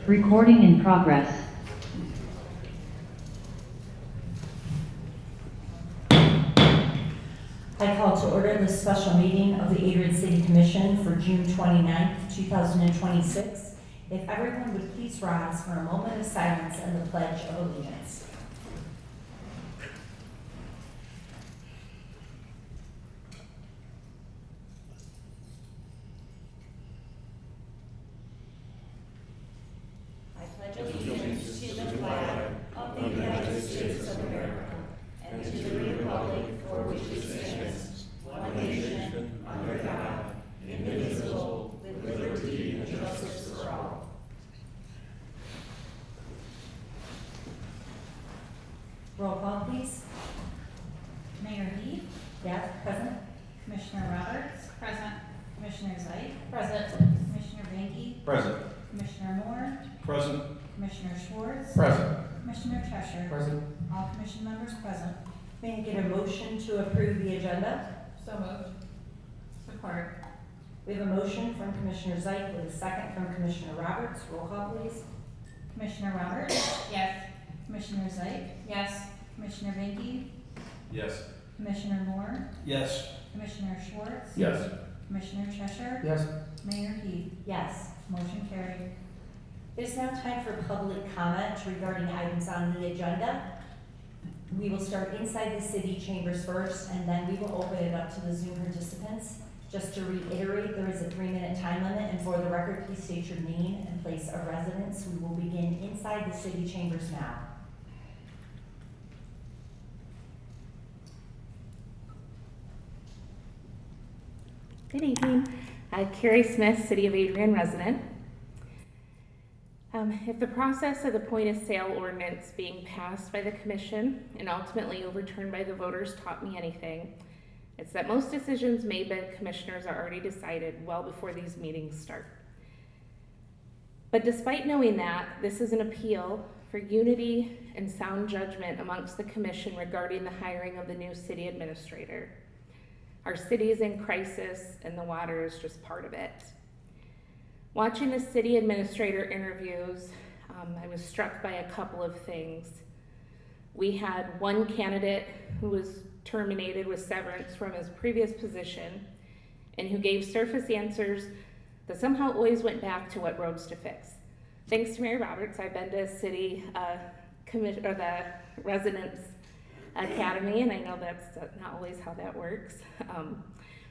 Recording in progress. I call to order this special meeting of the Adrian City Commission for June 29th, 2026. If everyone would please rise for a moment of silence and the Pledge of Allegiance. I pledge allegiance to the flag of the United States of America and to the republic for which it stands, one nation, under God, indivisible, with liberty and justice for all. Roll call, please. Mayor Heath, Yes, present. Commissioner Roberts, present. Commissioner Zeit, Present. Commissioner Banky, Present. Commissioner Moore, Present. Commissioner Schwartz, Present. Commissioner Cheshire. Present. All commission members present. May I get a motion to approve the agenda? So moved. Support. We have a motion from Commissioner Zeit with a second from Commissioner Roberts. Roll call, please. Commissioner Roberts? Yes. Commissioner Zeit? Yes. Commissioner Banky, Yes. Commissioner Moore, Yes. Commissioner Schwartz, Yes. Commissioner Cheshire, Yes. Mayor Heath. Yes. Motion carried. It is now time for public comment regarding items on the agenda. We will start inside the city chambers first, and then we will open it up to the Zoom participants. Just to reiterate, there is a 3-minute time limit, and for the record, please state your name and place of residence. We will begin inside the city chambers now. Good evening. Carrie Smith, City of Adrian resident. If the process of the point of sale ordinance being passed by the commission and ultimately overturned by the voters taught me anything, it's that most decisions made by the commissioners are already decided well before these meetings start. But despite knowing that, this is an appeal for unity and sound judgment amongst the commission regarding the hiring of the new city administrator. Our city is in crisis, and the water is just part of it. Watching the city administrator interviews, I was struck by a couple of things. We had one candidate who was terminated with severance from his previous position and who gave surface answers that somehow always went back to what roads to fix. Thanks to Mayor Roberts, I've been to city the residents academy, and I know that's not always how that works.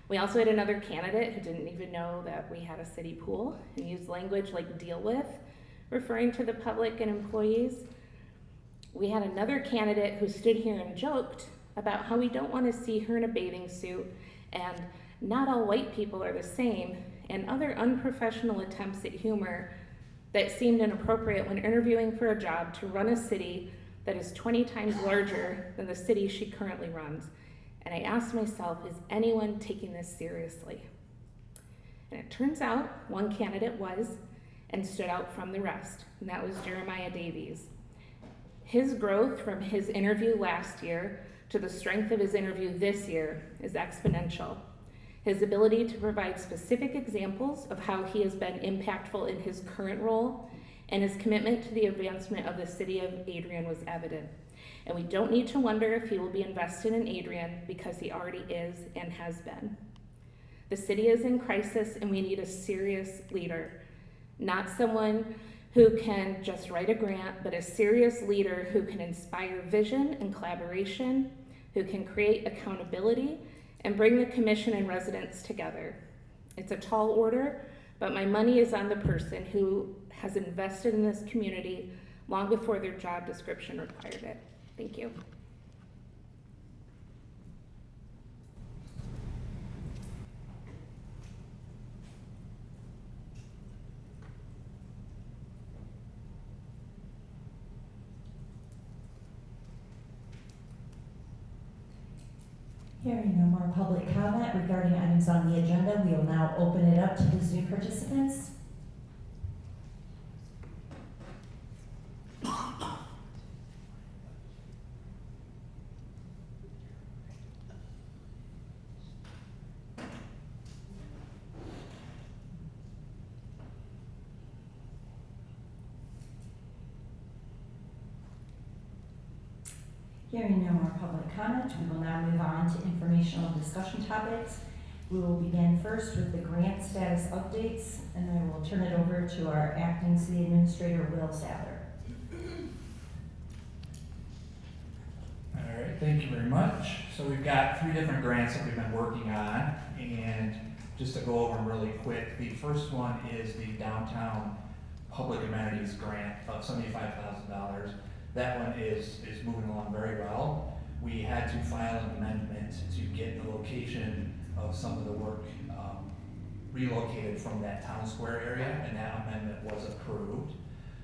We also had another candidate who didn't even know that we had a city pool and used language like deal with, referring to the public and employees. We had another candidate who stood here and joked about how we don't want to see her in a bathing suit and not all white people are the same, and other unprofessional attempts at humor that seemed inappropriate when interviewing for a job to run a city that is 20 times larger than the city she currently runs. And I asked myself, is anyone taking this seriously? And it turns out one candidate was and stood out from the rest, and that was Jeremiah Davies. His growth from his interview last year to the strength of his interview this year is exponential. His ability to provide specific examples of how he has been impactful in his current role and his commitment to the advancement of the city of Adrian was evident. And we don't need to wonder if he will be invested in Adrian, because he already is and has been. The city is in crisis, and we need a serious leader, not someone who can just write a grant, but a serious leader who can inspire vision and collaboration, who can create accountability and bring the commission and residents together. It's a tall order, but my money is on the person who has invested in this community long before their job description required it. Thank you. Hearing no more public comment regarding items on the agenda, we will now open it up to the Zoom participants. Hearing no more public comment, we will now move on to informational discussion topics. We will begin first with the grant status updates, and I will turn it over to our acting city administrator, Will Sadler. All right, thank you very much. So we've got 3 different grants that we've been working on, and just to go over them really quick, the first one is the downtown public amenities grant of $75,000. That one is moving along very well. We had to file an amendment to get the location of some of the work relocated from that town square area, and that amendment was approved.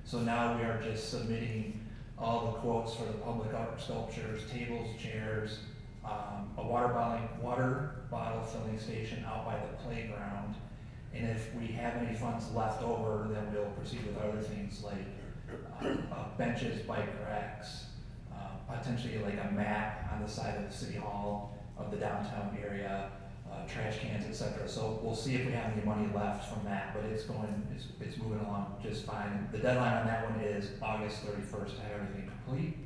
So now we are just submitting all the quotes for the public art sculptures, tables, chairs, a water bottle filling station out by the playground. And if we have any funds left over, then we'll proceed with other things like benches, bike racks, potentially like a mat on the side of the city hall of the downtown area, trash cans, etc. So we'll see if we have any money left from that, but it's moving along just fine. The deadline on that one is August 31st to have everything complete.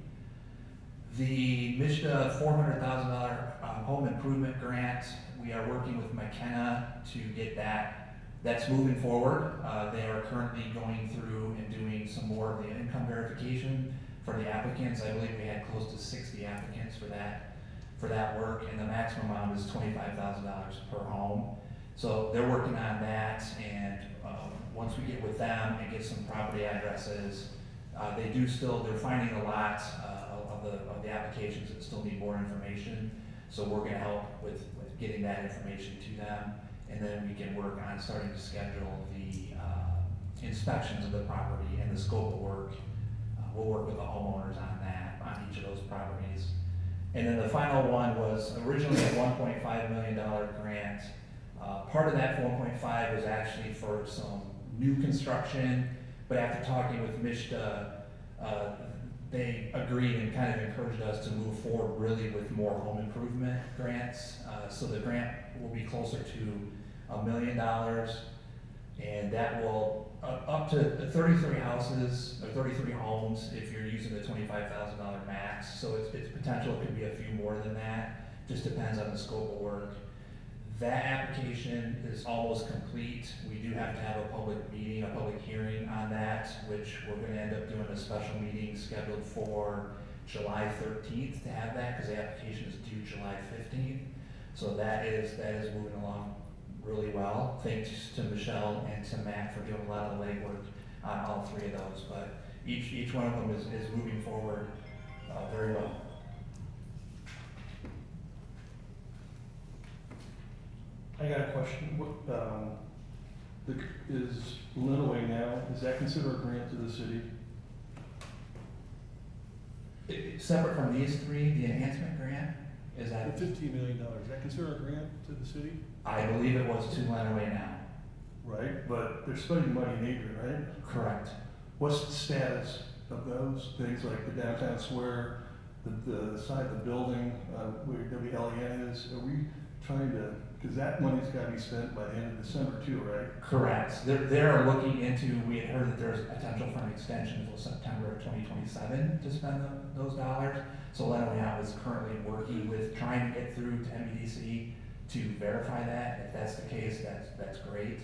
The Mishta $400,000 home improvement grant, we are working with McKenna to get that. That's moving forward. They are currently going through and doing some more of the income verification for the applicants. I believe we had close to 60 applicants for that work, and the maximum amount is $25,000 per home. So they're working on that, and once we get with them and get some property addresses, they're finding a lot of the applications that still need more information. So we're going to help with getting that information to them. And then we can work on starting to schedule the inspections of the property and the scope of work. We'll work with the homeowners on that, on each of those properties. And then the final one was originally a $1.5 million grant. Part of that 1.5 was actually for some new construction, but after talking with Mishta, they agreed and kind of encouraged us to move forward really with more home improvement grants. So the grant will be closer to $1 million, and that will up to 33 houses or 33 homes if you're using the $25,000 max. So its potential could be a few more than that. Just depends on the scope of work. That application is almost complete. We do have to have a public meeting, a public hearing on that, which we're going to end up doing a special meeting scheduled for July 13th to have that, because the application is due July 15th. So that is moving along really well. Thanks to Michelle and to Matt for doing a lot of the legwork on all 3 of those. But each one of them is moving forward very well. I got a question. Is Linaway now, is that considered a grant to the city? Separate from these 3, the enhancement grant, is that? The $15 million, is that considered a grant to the city? I believe it was to Lenaway now. Right, but they're spending money in Adrian, right? Correct. What's the status of those things like the downtown square, the side of the building where WLEN is? Are we trying to, because that money's got to be spent by the end of December too, right? Correct. They're looking into, we had heard that there's a potential for an extension until September of 2027 to spend those dollars. So Lenaway is currently working with trying to get through to MBDC to verify that. If that's the case, that's great.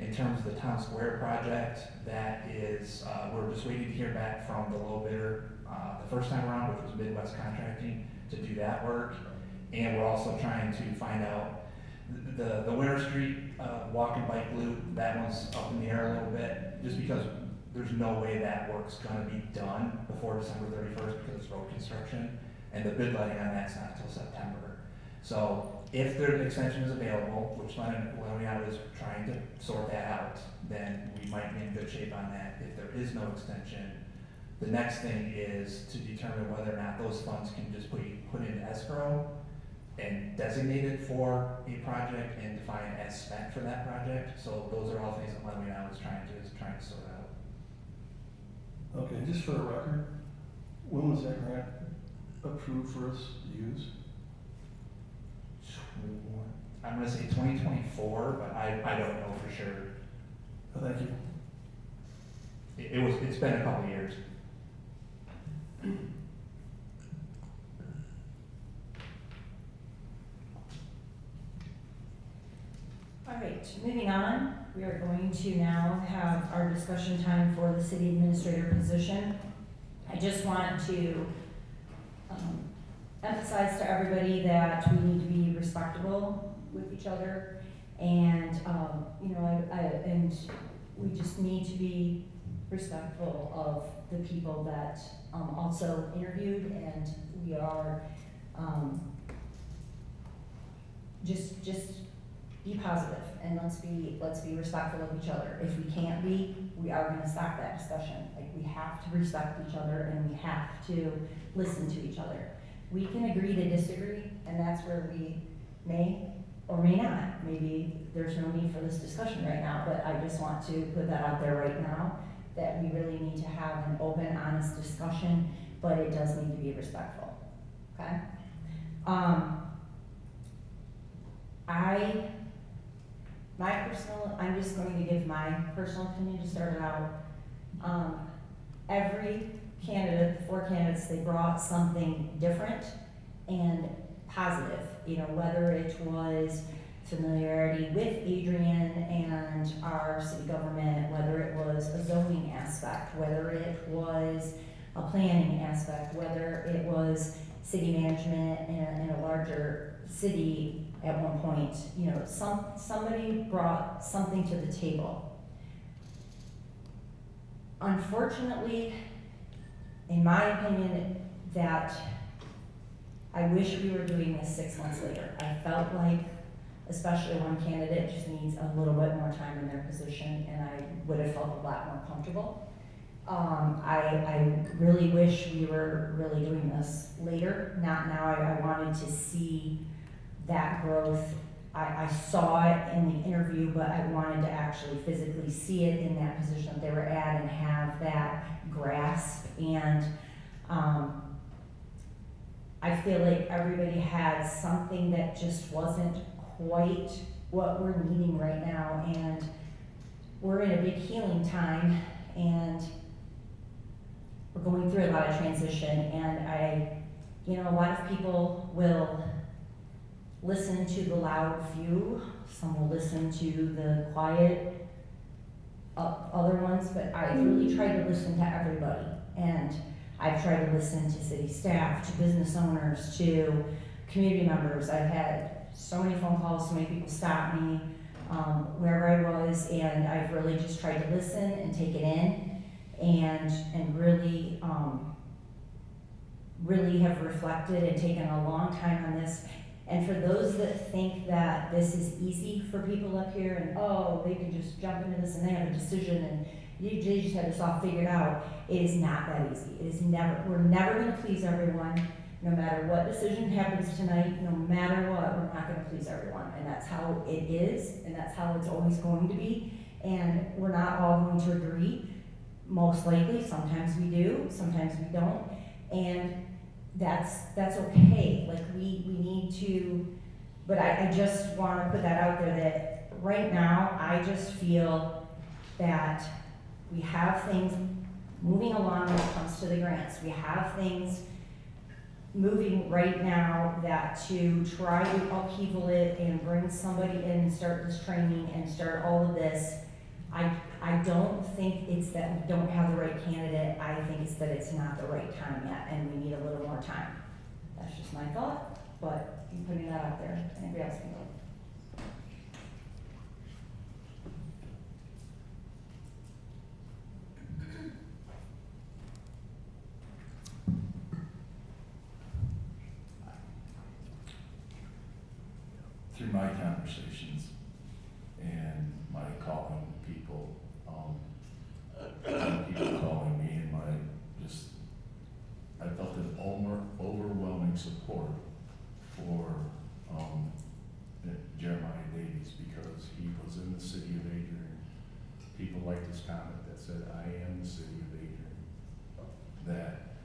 In terms of the town square project, that is, we're just waiting to hear back from the low bidder, the first time around, which was Midwest Contracting, to do that work. And we're also trying to find out the Winter Street, walk and bike loop, that one's up in the air a little bit, just because there's no way that work's gonna be done before December 31st because it's road construction. And the bid letting on that's not until September. So if the extension is available, which Leonard is trying to sort that out, then we might be in good shape on that. If there is no extension, the next thing is to determine whether or not those funds can just be put into escrow and designated for a project and defined as spent for that project. So those are all things that Leonard is trying to sort out. Okay, just for the record, when was that grant approved for us to use? I'm gonna say 2024, but I don't know for sure. Oh, thank you. It's been a couple of years. All right, moving on, we are going to now have our discussion time for the city administrator position. I just want to emphasize to everybody that we need to be respectable with each other, and and we just need to be respectful of the people that also interviewed, and we are just be positive, and let's be respectful of each other. If we can't be, we are going to stop that discussion. Like, we have to respect each other, and we have to listen to each other. We can agree to disagree, and that's where we may or may not. Maybe there's no need for this discussion right now, but I just want to put that out there right now, that we really need to have an open, honest discussion, but it does need to be respectful, okay? I'm just going to give my personal opinion to start it out. Every candidate, the 4 candidates, they brought something different and positive, whether it was familiarity with Adrian and our city government, whether it was a zoning aspect, whether it was a planning aspect, whether it was city management in a larger city at one point. Somebody brought something to the table. Unfortunately, in my opinion, that I wish we were doing this 6 months later. I felt like, especially one candidate just needs a little bit more time in their position, and I would have felt a lot more comfortable. I really wish we were really doing this later, not now. I wanted to see that growth. I saw it in the interview, but I wanted to actually physically see it in that position that they were at and have that grasp. And I feel like everybody had something that just wasn't quite what we're needing right now. And we're in a big healing time, and we're going through a lot of transition. And a lot of people will listen to the loud few, some will listen to the quiet other ones, but I really try to listen to everybody. And I've tried to listen to city staff, to business owners, to community members. I've had so many phone calls, so many people stop me wherever I was, and I've really just tried to listen and take it in, and really have reflected and taken a long time on this. And for those that think that this is easy for people up here, and they can just jump into this and they have a decision and they just have this all figured out, it is not that easy. It is never. We're never going to please everyone. No matter what decision happens tonight, no matter what, we're not going to please everyone. And that's how it is, and that's how it's always going to be. And we're not all going to agree, most likely. Sometimes we do, sometimes we don't. And that's okay. Like, we need to, but I just want to put that out there that right now, I just feel that we have things moving along when it comes to the grants. We have things moving right now that to try to upheaval it and bring somebody in and start this training and start all of this, I don't think it's that we don't have the right candidate, I think it's that it's not the right time yet, and we need a little more time. That's just my thought, but I'm putting that out there, anybody else can go? Through my conversations and my calling people, people calling me and I felt an overwhelming support for Jeremiah Davies because he was in the city of Adrian. People liked his comment that said, "I am the city of Adrian." That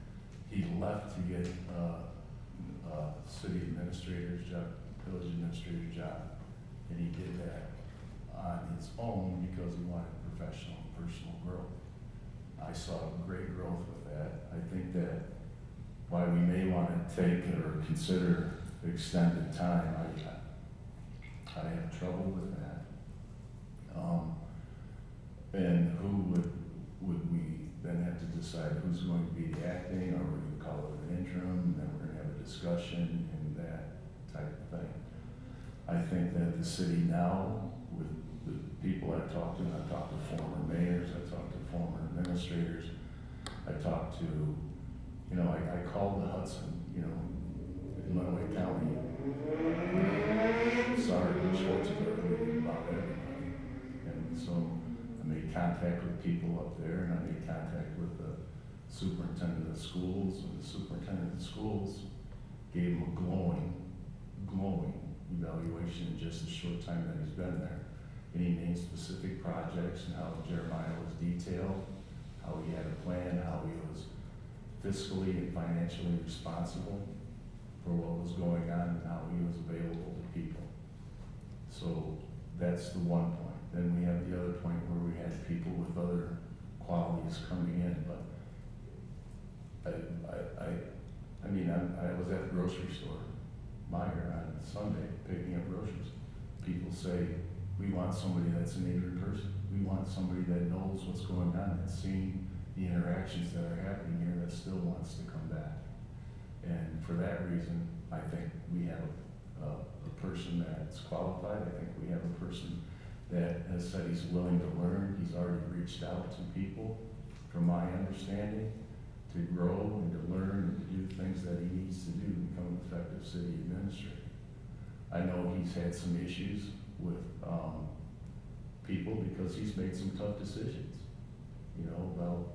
he left to get a city administrator's job, village administrator job, and he did that on his own because he wanted professional and personal growth. I saw great growth with that. I think that while we may want to take or consider extended time, I have trouble with that. And who would we then have to decide who's going to be the acting, or we're going to call it an interim, and then we're going to have a discussion and that type of thing. I think that the city now, with the people I've talked to, I've talked to former mayors, I've talked to former administrators, I talked to, I called the Hudson, in Maumee County, Sergeant Schwarzenegger about everybody. And so I made contact with people up there, and I made contact with the superintendent of schools, and the superintendent of schools gave him a glowing evaluation in just the short time that he's been there. And he named specific projects and how Jeremiah was detailed, how he had a plan, how he was fiscally and financially responsible for what was going on, and how he was available to people. So that's the one point. Then we have the other point where we had people with other qualities coming in, but I was at the grocery store, Meyer, on Sunday, picking up groceries. People say, we want somebody that's an Adrian person. We want somebody that knows what's going on, that's seen the interactions that are happening here, that still wants to come back. And for that reason, I think we have a person that's qualified. I think we have a person that has said he's willing to learn. He's already reached out to people, from my understanding, to grow and to learn and to do things that he needs to do to become an effective city administrator. I know he's had some issues with people because he's made some tough decisions, about,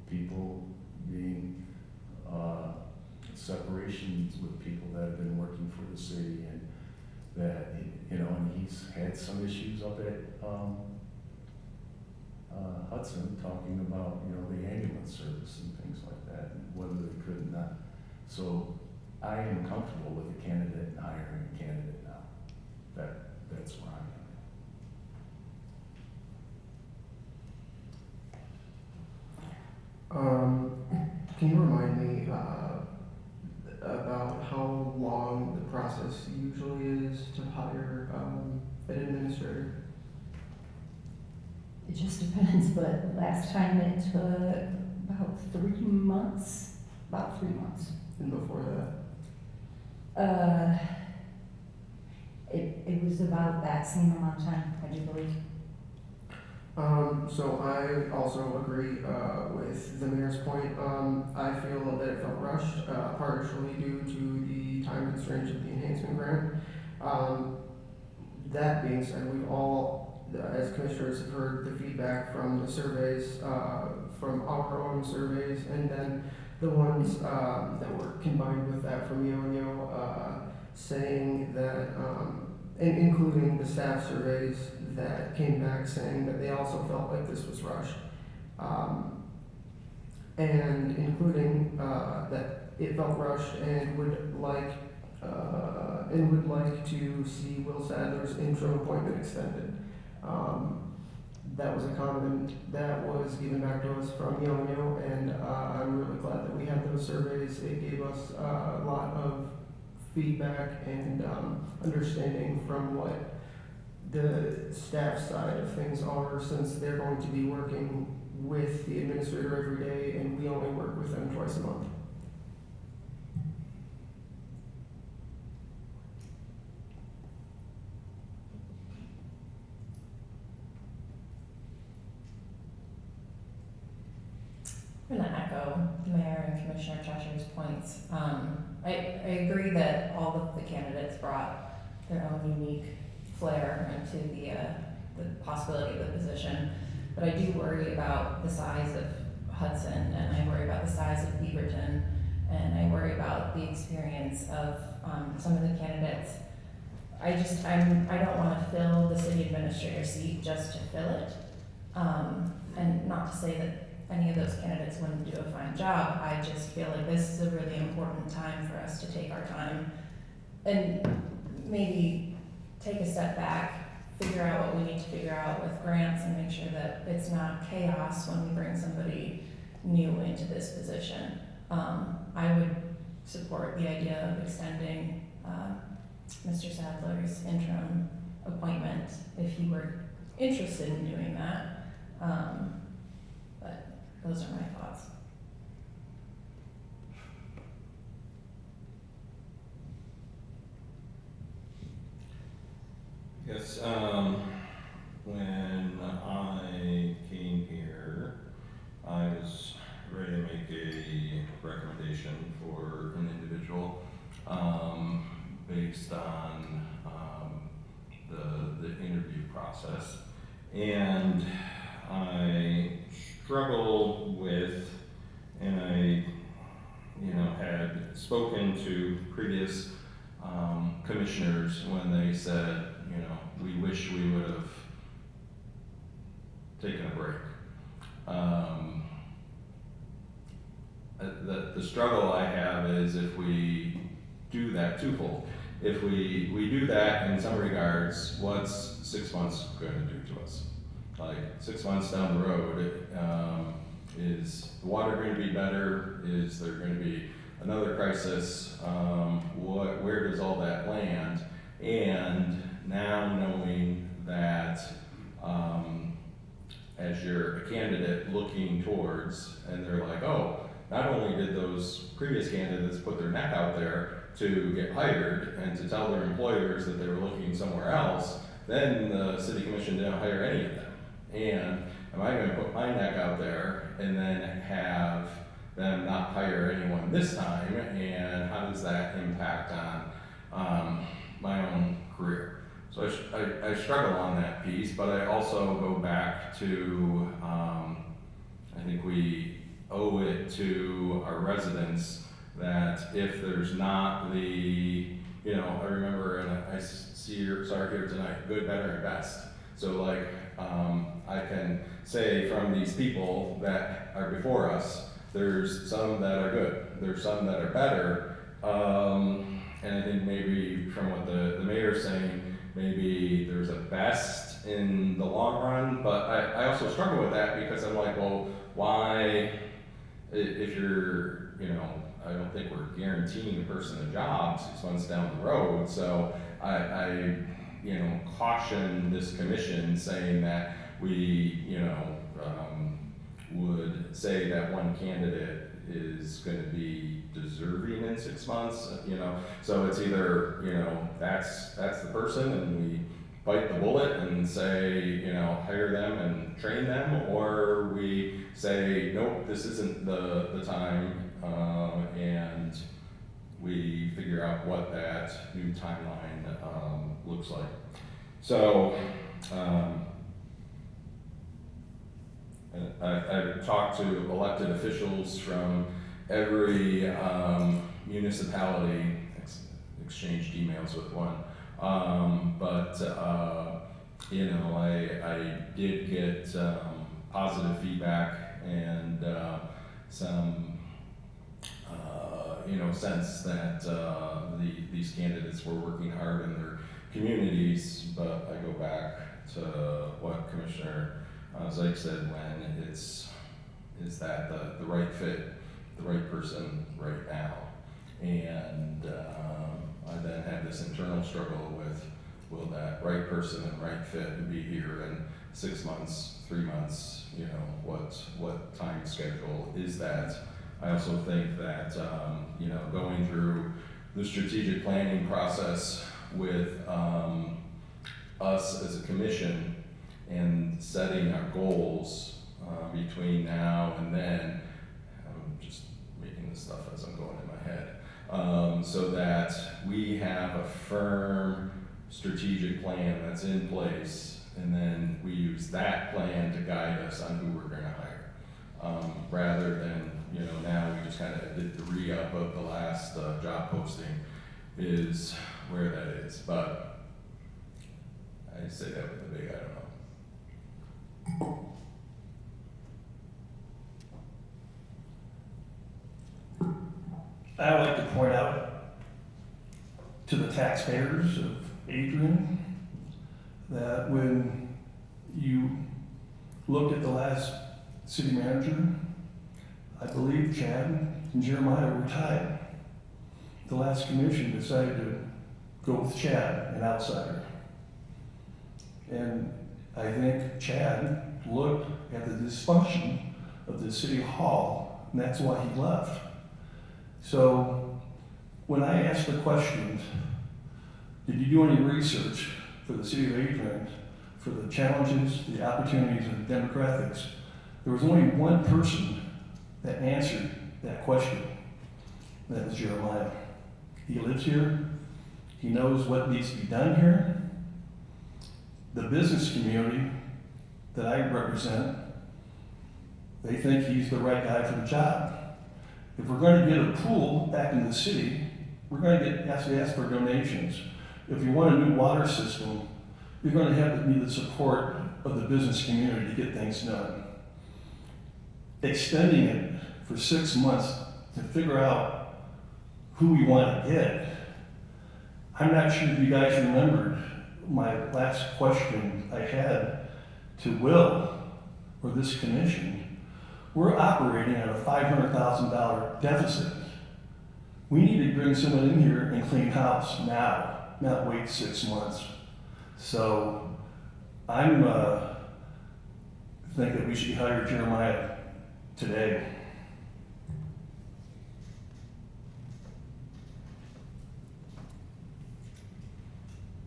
people being separations with people that have been working for the city, and that, and he's had some issues up at Hudson, talking about, the ambulance service and things like that, and whether they could or not. So I am comfortable with a candidate and hiring a candidate now. That's where I am. Can you remind me about how long the process usually is to hire an administrator? It just depends, but last time it took about 3 months, And before that? It was about that same amount of time, I do believe. So I also agree with the mayor's point. I feel that it felt rushed, partially due to the time constraints of the enhancement grant. That being said, we've all, as commissioners, have heard the feedback from the surveys, from our own surveys, and then the ones that were combined with that from Yo-Yo, saying that, and including the staff surveys that came back saying that they also felt like this was rushed. And including that it felt rushed and would like to see Will Sadler's interim appointment extended. That was a comment that was given back to us from Yo-Yo, and I'm really glad that we had those surveys. It gave us a lot of feedback and understanding from what the staff side of things are, since they're going to be working with the administrator every day, and we only work with them twice a month. I'm going to echo the Mayor and Commissioner Cheshire's points. I agree that all of the candidates brought their own unique flair into the possibility of the position, but I do worry about the size of Hudson, and I worry about the size of Beaverton, and I worry about the experience of some of the candidates. I don't want to fill the city administrator seat just to fill it, and not to say that any of those candidates wouldn't do a fine job. I just feel like this is a really important time for us to take our time and maybe take a step back, figure out what we need to figure out with grants, and make sure that it's not chaos when we bring somebody new into this position. I would support the idea of extending Mr. Sadler's interim appointment if you were interested in doing that. But those are my thoughts. Yes, when I came here, I was ready to make a recommendation for an individual based on the interview process. And I struggled with, and I had spoken to previous commissioners when they said, we wish we would have taken a break. The struggle I have is if we do that twofold. If we do that in some regards, what's 6 months going to do to us? Like 6 months down the road, is the water going to be better? Is there going to be another crisis? Where does all that land? And now knowing that as you're a candidate looking towards, and they're like, oh, not only did those previous candidates put their neck out there to get hired and to tell their employers that they were looking somewhere else, then the city commission didn't hire any of them. And am I going to put my neck out there and then have them not hire anyone this time? And how does that impact on my own career? So I struggle on that piece, but I also go back to, I think we owe it to our residents that if there's not the, I remember, and I saw here tonight, good, better, and best. So like, I can say from these people that are before us, there's some that are good, there's some that are better, and I think maybe from what the mayor's saying, maybe there's a best in the long run, but I also struggle with that because I'm like, well, why, if you're, I don't think we're guaranteeing the person a job 6 months down the road, so I caution this commission saying that we, would say that one candidate is going to be deserving in 6 months, so it's either, that's the person and we bite the bullet and say, hire them and train them, or we say, nope, this isn't the time, and we figure out what that new timeline looks like. So, I've talked to elected officials from every municipality, exchanged emails with one, but I did get positive feedback and some sense that these candidates were working hard in their communities, but I go back to what Commissioner Zeig said, when is that the right fit, the right person right now. And I then had this internal struggle with will that right person and right fit be here in 6 months, 3 months, you know, what time schedule is that? I also think that, you know, going through the strategic planning process with us as a commission and setting our goals between now and then, I'm just making this stuff as I'm going in my head, so that we have a firm strategic plan that's in place, and then we use that plan to guide us on who we're gonna hire. Rather than, you know, now we just kind of did the re-up of the last job posting is where that is, but I say that with a big, I don't know. I would like to point out to the taxpayers of Adrian that when you looked at the last city manager, I believe Chad and Jeremiah were tied. The last commission decided to go with Chad, an outsider. And I think Chad looked at the dysfunction of the city hall, and that's why he left. So when I asked the question, did you do any research for the city of Adrian for the challenges, the opportunities, and the demographics? There was only one person that answered that question. That was Jeremiah. He lives here. He knows what needs to be done here. The business community that I represent, they think he's the right guy for the job. If we're going to get a pool back in the city, we're going to have to ask for donations. If you want a new water system, you're going to have to need the support of the business community to get things done. Extending it for 6 months to figure out who we want to get. I'm not sure if you guys remembered my last question I had to Will or this commission. We're operating at a $500,000 deficit. We need to bring someone in here and clean house now, not wait 6 months. So I'm think that we should hire Jeremiah today.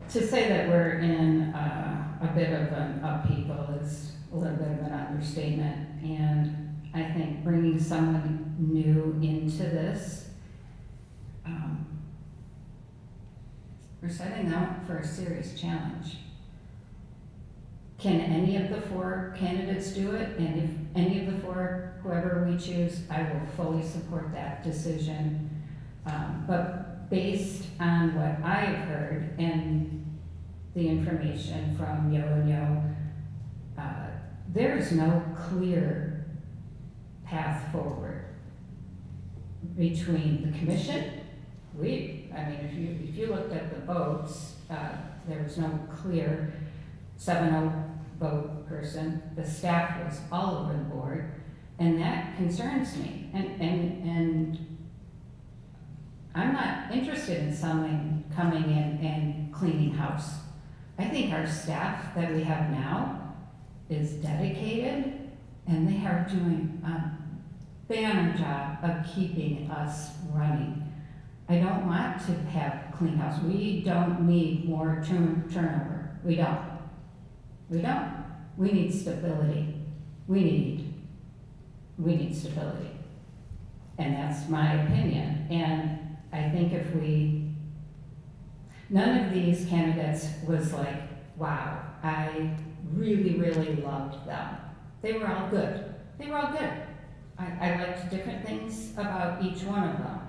To say that we're in a bit of an upheaval is a little bit of an understatement, and I think bringing someone new into this, we're setting out for a serious challenge. Can any of the 4 candidates do it? And if any of the 4, whoever we choose, I will fully support that decision. But based on what I've heard and the information from Yo and Yo, there's no clear path forward between the commission. If you looked at the votes, there was no clear 7-0 vote person. The staff was all over the board, and that concerns me. And I'm not interested in someone coming in and cleaning house. I think our staff that we have now is dedicated, and they are doing a banner job of keeping us running. I don't want to have clean house. We don't need more turnover. We don't. We need stability. We need stability. And that's my opinion. And I think none of these candidates was like, wow, I really, really loved them. They were all good. I liked different things about each one of them.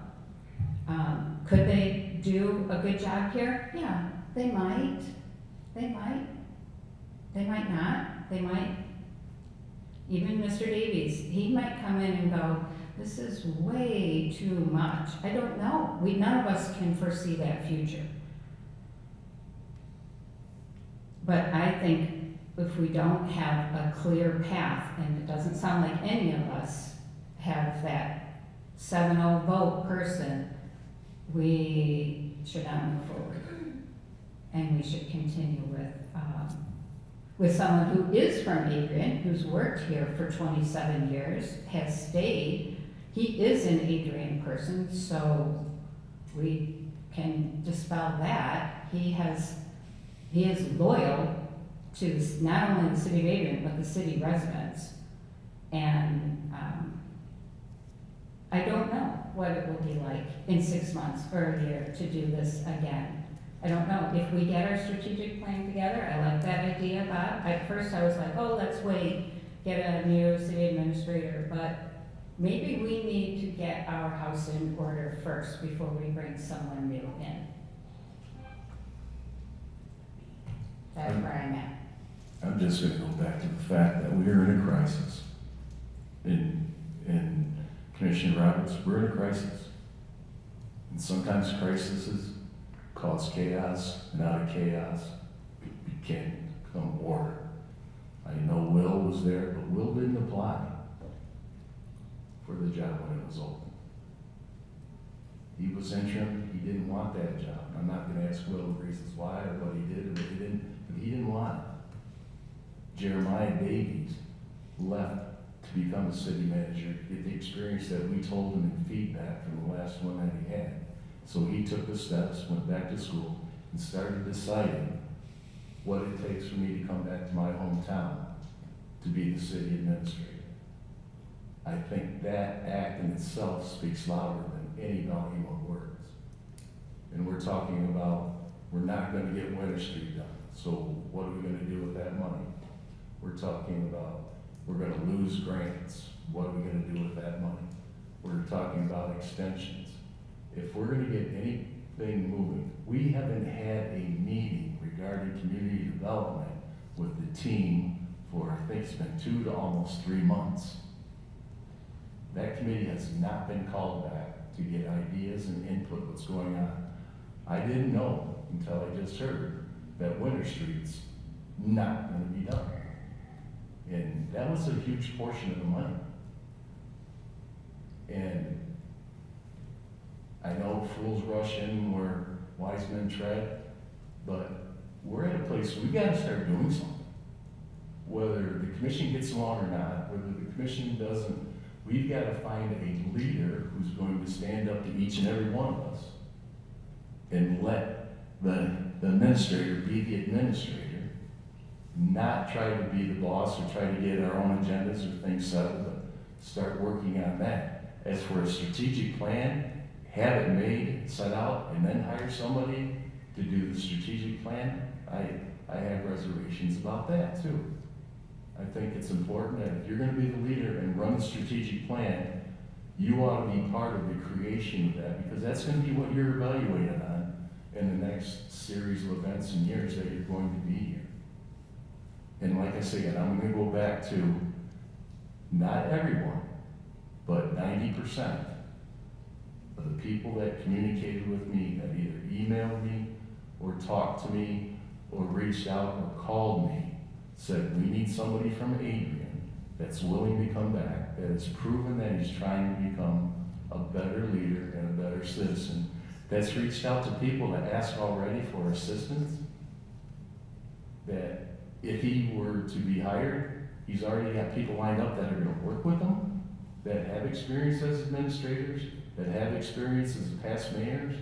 Could they do a good job here? Yeah, they might. They might not. They might. Even Mr. Davies, he might come in and go, this is way too much. I don't know. None of us can foresee that future. But I think if we don't have a clear path, and it doesn't sound like any of us have that 7-0 vote person, we should not move forward. and we should continue with someone who is from Adrian, who's worked here for 27 years, has stayed. He is an Adrian person, so we can dispel that. He is loyal to not only the city of Adrian, but the city residents. And I don't know what it will be like in 6 months or a year to do this again. I don't know. If we get our strategic plan together, I like that idea, Bob. At first I was like, oh, let's wait, get a new city administrator, but maybe we need to get our house in order first before we bring someone new in. That's where I'm at. I'm just gonna go back to the fact that we're in a crisis. In Commissioner Roberts, we're in a crisis. And sometimes crises cause chaos, and out of chaos, it can come order. I know Will was there, but Will didn't apply for the job when it was open. He was interim, he didn't want that job. I'm not gonna ask Will the reasons why or what he did or what he didn't, but he didn't want it. Jeremiah Davies left to become a city manager, get the experience that we told him in feedback from the last one that he had. So he took the steps, went back to school, and started deciding what it takes for me to come back to my hometown to be the city administrator. I think that act in itself speaks louder than any volume of words. And we're talking about, we're not gonna get Winter Street done, so what are we gonna do with that money? We're talking about, we're gonna lose grants, what are we gonna do with that money? We're talking about extensions. If we're gonna get anything moving, we haven't had a meeting regarding community development with the team for, I think it's been 2 to almost 3 months. That committee has not been called back to get ideas and input what's going on. I didn't know until I just heard that Winter Street's not gonna be done. And that was a huge portion of the money. And I know fools rush in where wise men tread, but we're at a place we gotta start doing something. Whether the commission gets along or not, whether the commission doesn't, we've gotta find a leader who's going to stand up to each and every one of us and let the administrator be the administrator, not try to be the boss or try to get our own agendas or things settled, but start working on that. As for a strategic plan, have it made, set out, and then hire somebody to do the strategic plan. I have reservations about that too. I think it's important that if you're gonna be the leader and run the strategic plan, you ought to be part of the creation of that, because that's gonna be what you're evaluated on in the next series of events and years that you're going to be here. And like I said, I'm gonna go back to not everyone, but 90% of the people that communicated with me, that either emailed me or talked to me or reached out or called me, said, we need somebody from Adrian that's willing to come back, that has proven that he's trying to become a better leader and a better citizen, that's reached out to people that ask already for assistance, that if he were to be hired, he's already got people lined up that are gonna work with him, that have experience as administrators, that have experience as past mayors.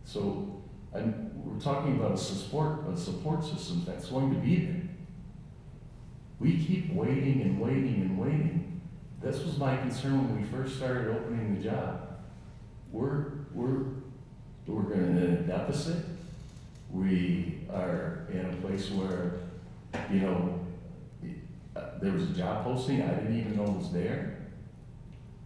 So we're talking about a support system that's going to be there. We keep waiting and waiting and waiting. This was my concern when we first started opening the job. We're going to a deficit. We are in a place where, there was a job posting I didn't even know was there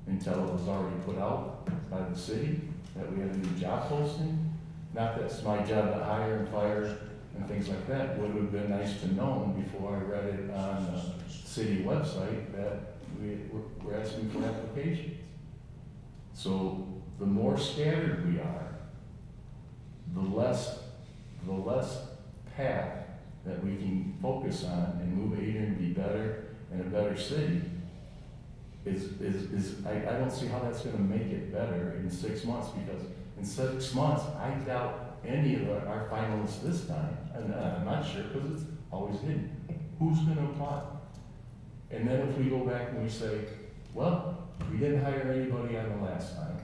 until it was already put out by the city that we had a new job posting. Not that it's my job to hire and fire and things like that. Would have been nice to know before I read it on the city website that we're asking for applications. So the more scattered we are, the less path that we can focus on and move Adrian to be better and a better city I don't see how that's gonna make it better in 6 months, because in 6 months, I doubt any of our finalists this time, and I'm not sure, because it's always hidden, who's gonna apply? And then if we go back and we say, well, we didn't hire anybody on the last time,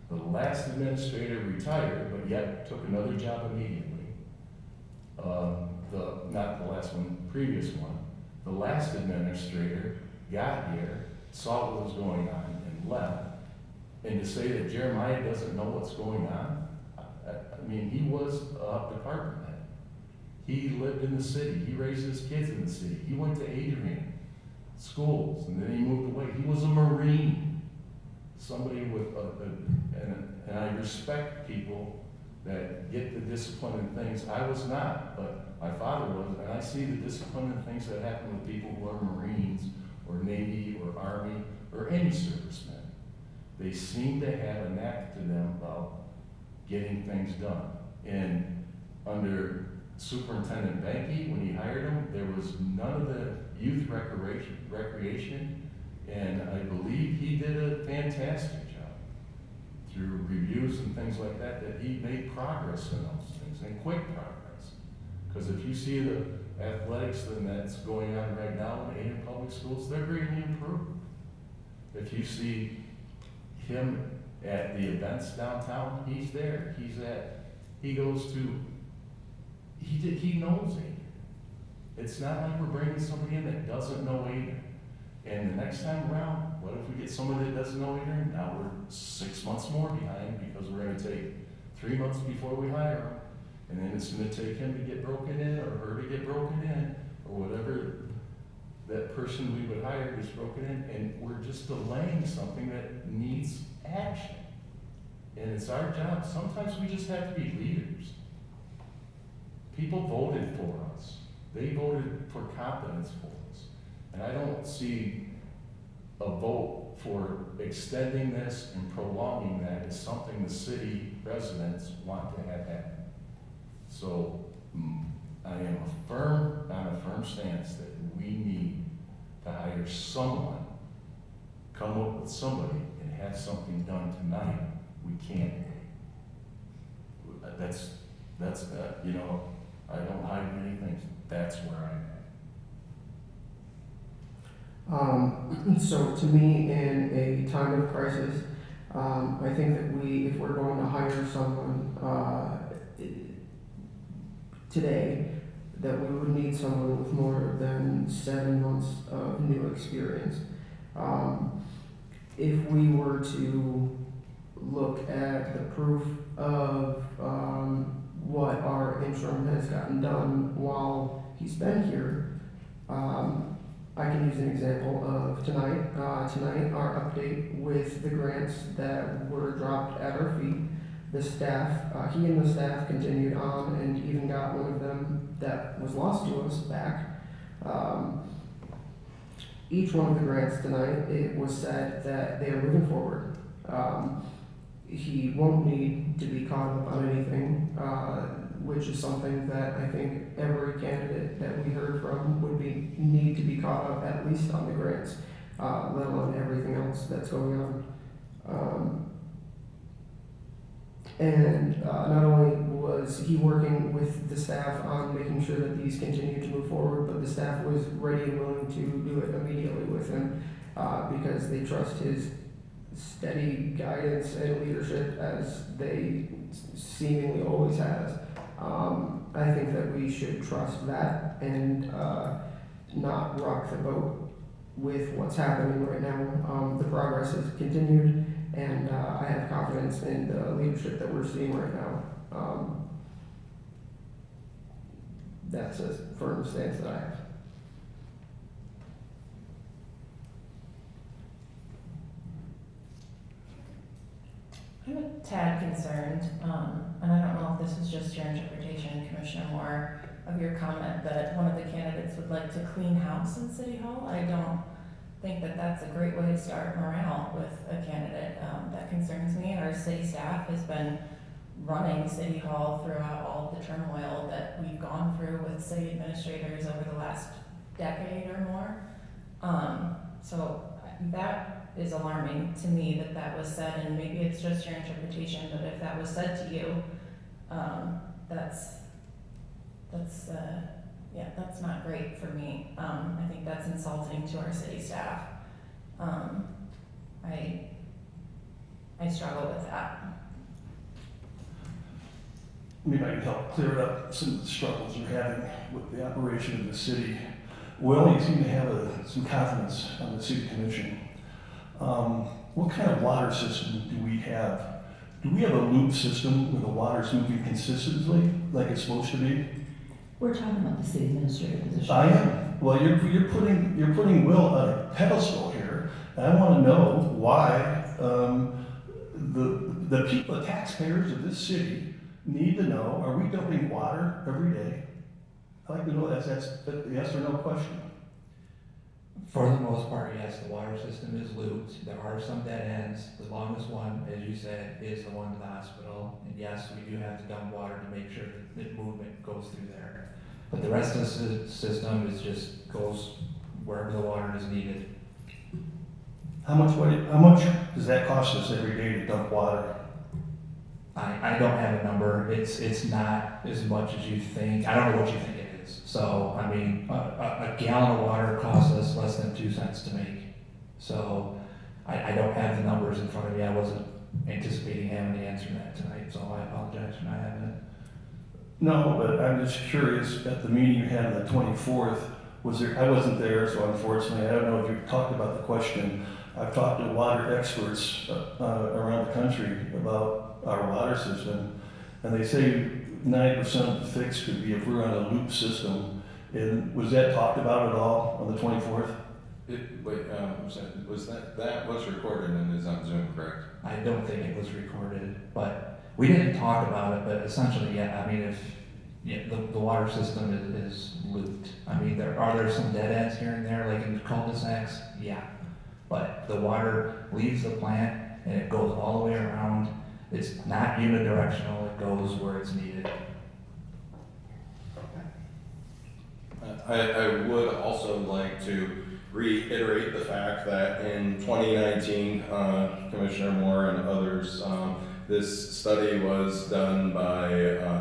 the last administrator retired, but yet took another job immediately. Not the last one, previous one. The last administrator got here, saw what was going on, and left. And to say that Jeremiah doesn't know what's going on, I mean, he was a department head. He lived in the city. He raised his kids in the city. He went to Adrian schools, and then he moved away. He was a Marine. Somebody with and I respect people that get the discipline in things. I was not, but my father was, and I see the discipline in things that happen with people who are Marines or Navy or Army or any servicemen. They seem to have a knack to them about getting things done. And under Superintendent Banky, when he hired him, there was none of the youth recreation, and I believe he did a fantastic job through reviews and things like that, that he made progress in those things, and quick progress. Because if you see the athletics that's going on right now in Ada Public Schools, they're greatly improved. If you see him at the events downtown, he's there. He goes to, he knows Ada. It's not like we're bringing somebody in that doesn't know Ada. And the next time around, what if we get somebody that doesn't know Adrian? Now we're 6 months more behind because we're gonna take 3 months before we hire him. And then it's gonna take him to get broken in or her to get broken in or whatever that person we would hire gets broken in. And we're just delaying something that needs action. And it's our job. Sometimes we just have to be leaders. People voted for us. They voted for competence for us. And I don't see a vote for extending this and prolonging that as something the city residents want to have happen. So I am on a firm stance that we need to hire someone, come up with somebody, and have something done tonight. We can't wait. That's you know, I don't hide many things. That's where I'm at. So to me, in a time of crisis, I think that if we're going to hire someone today, that we would need someone with more than 7 months of new experience. If we were to look at the proof of what our interim has gotten done while he's been here, I can use an example of tonight. Tonight, our update with the grants that were dropped at our feet. The staff, he and the staff continued on and even got one of them that was lost to us back. Each one of the grants tonight, it was said that they are moving forward. He won't need to be caught up on anything, which is something that I think every candidate that we heard from would need to be caught up at least on the grants, let alone everything else that's going on. And not only was he working with the staff on making sure that these continue to move forward, but the staff was ready and willing to do it immediately with him because they trust his steady guidance and leadership as they seemingly always has. I think that we should trust that and not rock the boat with what's happening right now. The progress has continued, and I have confidence in the leadership that we're seeing right now. That's a firm stance that I have. I'm a tad concerned, and I don't know if this is just your interpretation, Commissioner Moore, of your comment that one of the candidates would like to clean house in City Hall. I don't think that that's a great way to start morale with a candidate. That concerns me. Our city staff has been running City Hall throughout all the turmoil that we've gone through with city administrators over the last decade or more. So that is alarming to me that was said, and maybe it's just your interpretation, but if that was said to you, That's not great for me. I think that's insulting to our city staff. I struggle with that. Maybe I can help clear up some of the struggles you're having with the operation of the city. Well, you seem to have some confidence on the city commission. What kind of water system do we have? Do we have a loop system where the water's moving consistently like it's supposed to be? We're talking about the city administrator position. I am. Well, you're putting Will on a pedestal here, and I want to know why the people, the taxpayers of this city, need to know: are we dumping water every day? I'd like to know that's a yes or no question. For the most part, yes, the water system is looped. There are some dead ends. The longest one, as you said, is the one to the hospital. And yes, we do have to dump water to make sure that the movement goes through there. But the rest of the system is just goes wherever the water is needed. How much does that cost us every day to dump water? I don't have a number. It's not as much as you think. I don't know what you think it is. So, I mean, a gallon of water costs us less than 2 cents to make. So, I don't have the numbers in front of me. I wasn't anticipating having to answer that tonight, so I apologize for not having it. No, but I'm just curious, at the meeting you had on the 24th, I wasn't there, so unfortunately, I don't know if you talked about the question. I've talked to water experts around the country about our water system, and they say 90% of the fix could be if we're on a loop system. And was that talked about at all on the 24th? That was recorded and is on Zoom, correct? I don't think it was recorded, but we didn't talk about it, but essentially, yeah, I mean, the water system is looped. I mean, are there some dead ends here and there, like in the cul-de-sacs? Yeah. But the water leaves the plant and it goes all the way around. It's not unidirectional, it goes where it's needed. I would also like to reiterate the fact that in 2019, Commissioner Moore and others, this study was done by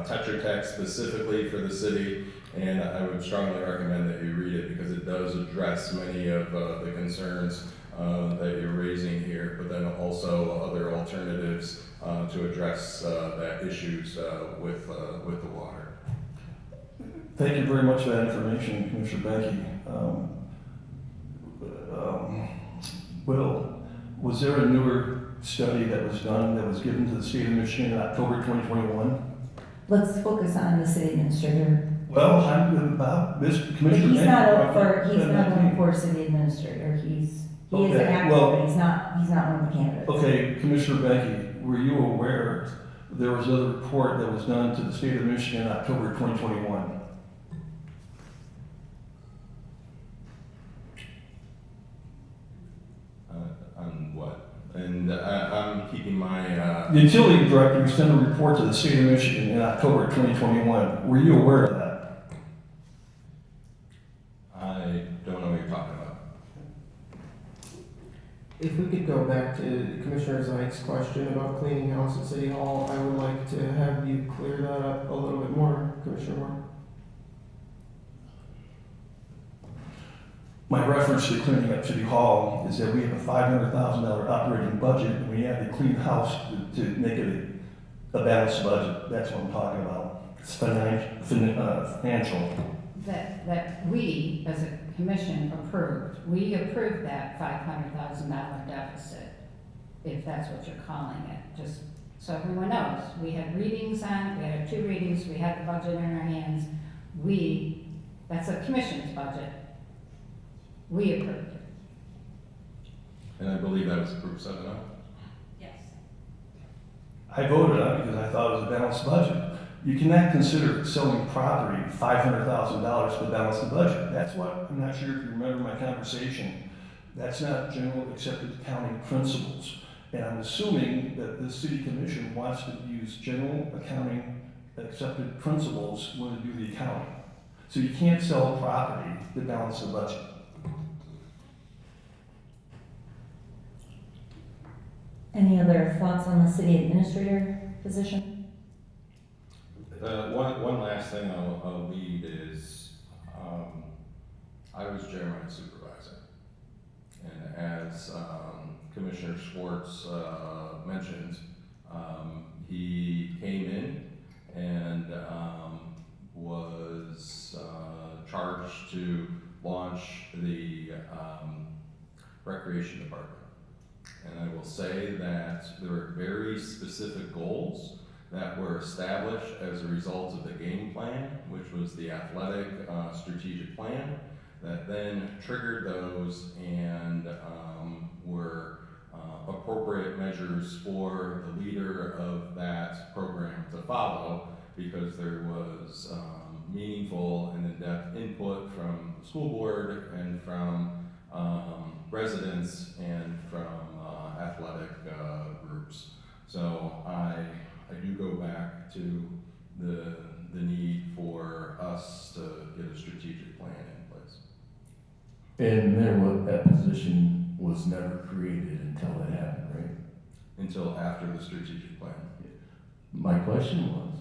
Tetra Tech specifically for the city, and I would strongly recommend that you read it because it does address many of the concerns that you're raising here, but then also other alternatives to address that issues with the water. Thank you very much for that information, Commissioner Benke. Will, was there a newer study that was done that was given to the state of Michigan in October 2021? Let's focus on the city administrator. Well, I'm about this But Commissioner he's Benke not up brought for, he's that not up. running for city administrator. He is an Okay, actor, well- but he's not one of the candidates. Okay, Commissioner Benke, were you aware there was another report that was done to the state of Michigan in October 2021? On what? And I'm keeping my... The utility director sent a report to the state of Michigan in October 2021. Were you aware of that? I don't know what you're talking about. If we could go back to Commissioner Zeig's question about cleaning house at City Hall, I would like to have you clear that up a little bit more, Commissioner Moore. My reference to cleaning up City Hall is that we have a $500,000 operating budget, and we have to clean house to make it a balanced budget. That's what I'm talking about. It's financial. That we, as a commission, we approved that $500,000 deficit, if that's what you're calling it, just so everyone knows. We had readings on it, we had 2 readings, we had the budget in our hands. That's a commission's budget. We approved it. And I believe that was approved 7-0. Yes. I voted on it because I thought it was a balanced budget. You cannot consider selling property $500,000 to balance the budget. That's what, I'm not sure if you remember my conversation. That's not general accepted accounting principles. And I'm assuming that the city commission wants to use general accounting accepted principles when they do the accounting. So you can't sell property to balance the budget. Any other thoughts on the city administrator position? Commissioner Schwartz mentioned, he came in and was charged to launch the recreation department. And I will say that there were very specific goals that were established as a result of the game plan, which was the athletic strategic plan, that then triggered those and were appropriate measures for the leader of that program to follow, because there was meaningful and in-depth input from the school board and from residents and from athletic groups. So I do go back to the need for us to get a strategic plan in place. And that position was never created until it happened, right? Until after the strategic plan. My question was,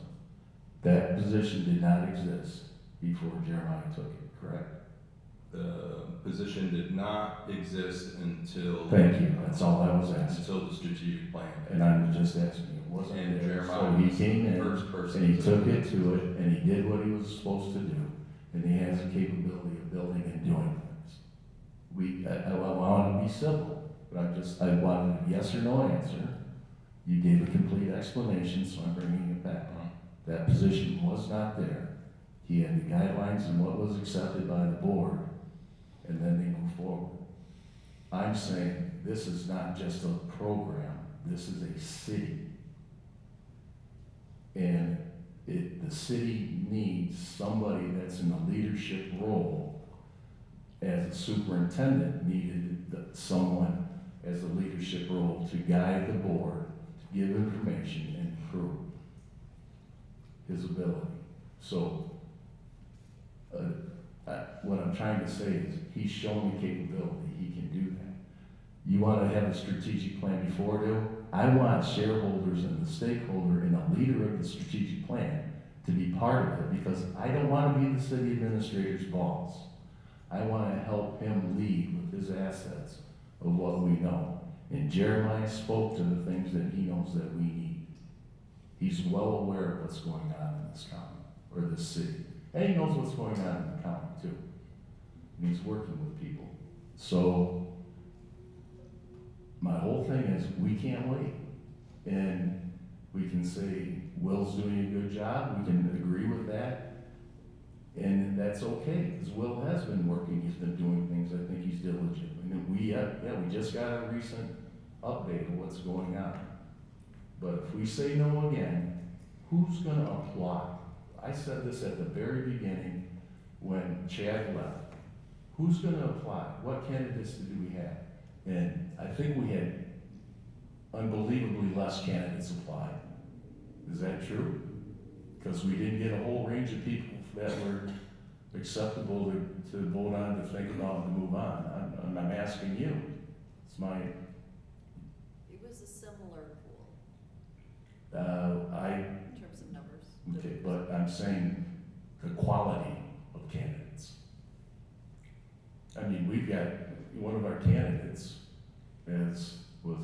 that position did not exist before Jeremiah took it, correct? The position did not exist until. Thank you, that's all I was asking. Until the strategic plan. And I'm just asking, it wasn't And there. Jeremiah So he was came the in, first person and he to- took it to it, and he did what he was supposed to do, and he has the capability of building and doing things. I want to be civil, but I wanted a yes or no answer. You gave a complete explanation, so I'm bringing it back. That position was not there. He had the guidelines and what was accepted by the board, and then they moved forward. I'm saying this is not just a program, this is a city. And the city needs somebody that's in a leadership role. As a superintendent needed someone as a leadership role to guide the board, to give information and improve his ability. So, what I'm trying to say is, he's shown the capability, he can do that. You want to have a strategic plan before due? I want shareholders and the stakeholder and a leader of the strategic plan to be part of it, because I don't want to be the city administrator's boss. I want to help him lead with his assets of what we know. And Jeremiah spoke to the things that he knows that we need. He's well aware of what's going on in this county, or this city. And he knows what's going on in the county too. And he's working with people. So, my whole thing is, we can't wait. And we can say, Will's doing a good job, we can agree with that. And that's okay, because Will has been working, he's been doing things, I think he's diligent. And we just got a recent update of what's going on. But if we say no again, who's gonna apply? I said this at the very beginning when Chad left. Who's gonna apply? What candidates do we have? And I think we had unbelievably less candidates apply. Is that true? Because we didn't get a whole range of people that were acceptable to vote on, to think about, and to move on. I'm asking you. It's my. It was a similar pool In terms of numbers. okay, but I'm saying the quality of candidates. I mean, we've got one of our candidates, as was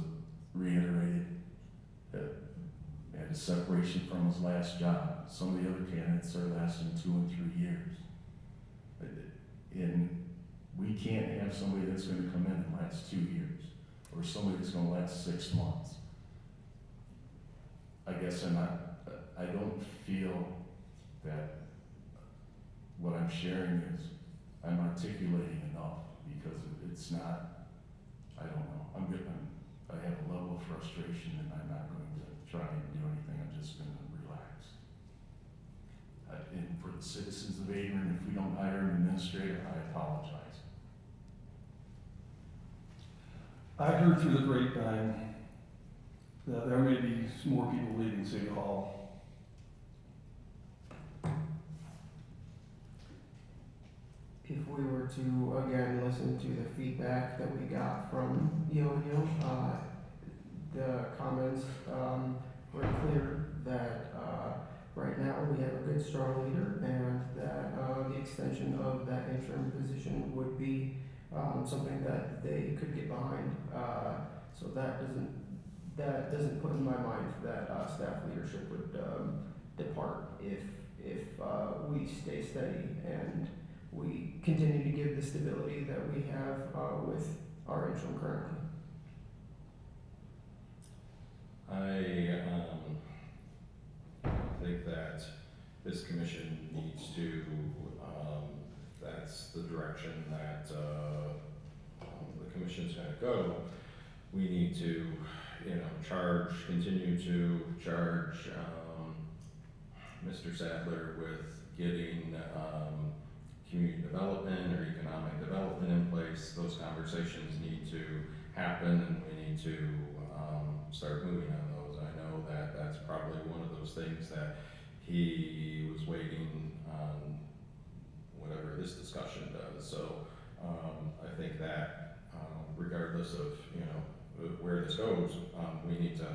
reiterated, had a separation from his last job. Some of the other candidates are lasting 2 and 3 years. And we can't have somebody that's gonna come in and last 2 years, or somebody that's gonna last 6 months. I guess I don't feel that what I'm sharing is, I'm articulating enough, because it's not, I don't know, I have a level of frustration, and I'm not going to try and do anything, I'm just gonna relax. And for the citizens of Adrian, if we don't hire an administrator, I apologize. I heard through the grapevine that there may be some more people leaving City Hall. If we were to, again, listen to the feedback that we got from Yo-Yo, the comments were clear that right now we have a good, strong leader, and that the extension of that interim position would be something that they could get behind. So that doesn't put in my mind that staff leadership would depart if we stay steady and we continue to give the stability that we have with our interim currently. I think that this commission needs to, that's the direction that the commission's gonna go. We need to, continue to charge Mr. Sadler with getting community development or economic development in place. Those conversations need to happen, and we need to start moving on those. I know that that's probably one of those things that he was waiting on, whatever this discussion does. So I think that regardless of where this goes, we need to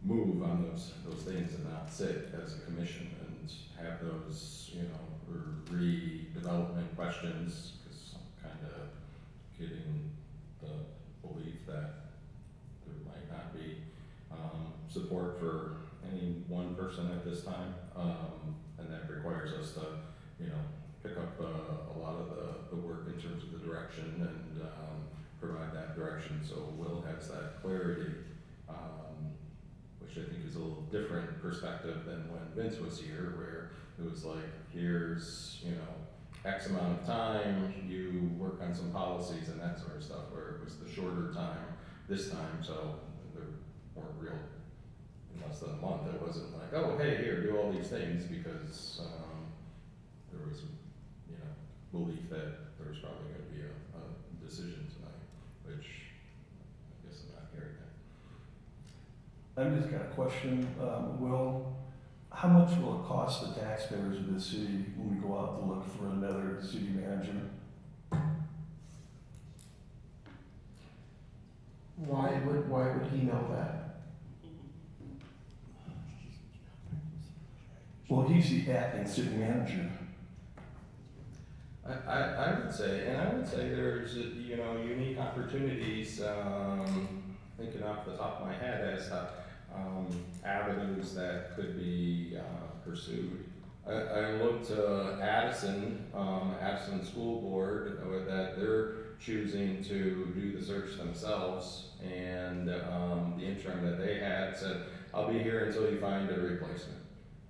move on those things and not sit as a commission and have those redevelopment questions, because I'm kind of getting the belief that there might not be support for any one person at this time, and that requires us to pick up a lot of the work in terms of the direction and provide that direction so Will has that clarity, which I think is a little different perspective than when Vince was here, where it was like, here's X amount of time, you work on some policies and that sort of stuff, where it was the shorter time this time, so there weren't real, in less than a month, it wasn't like, oh, hey, here, do all these things, because there was, belief that there was probably going to be a decision tonight, which I guess I'm not hearing that. I've just got a question, Will, how much will it cost the taxpayers of this city when we go out to look for another city manager? Why would he know that? Well, he's the acting city manager. I would say there's unique opportunities, thinking off the top of my head as to avenues that could be pursued. I looked to Addison School Board, that they're choosing to do the search themselves, and the interim that they had said, I'll be here until you find a replacement.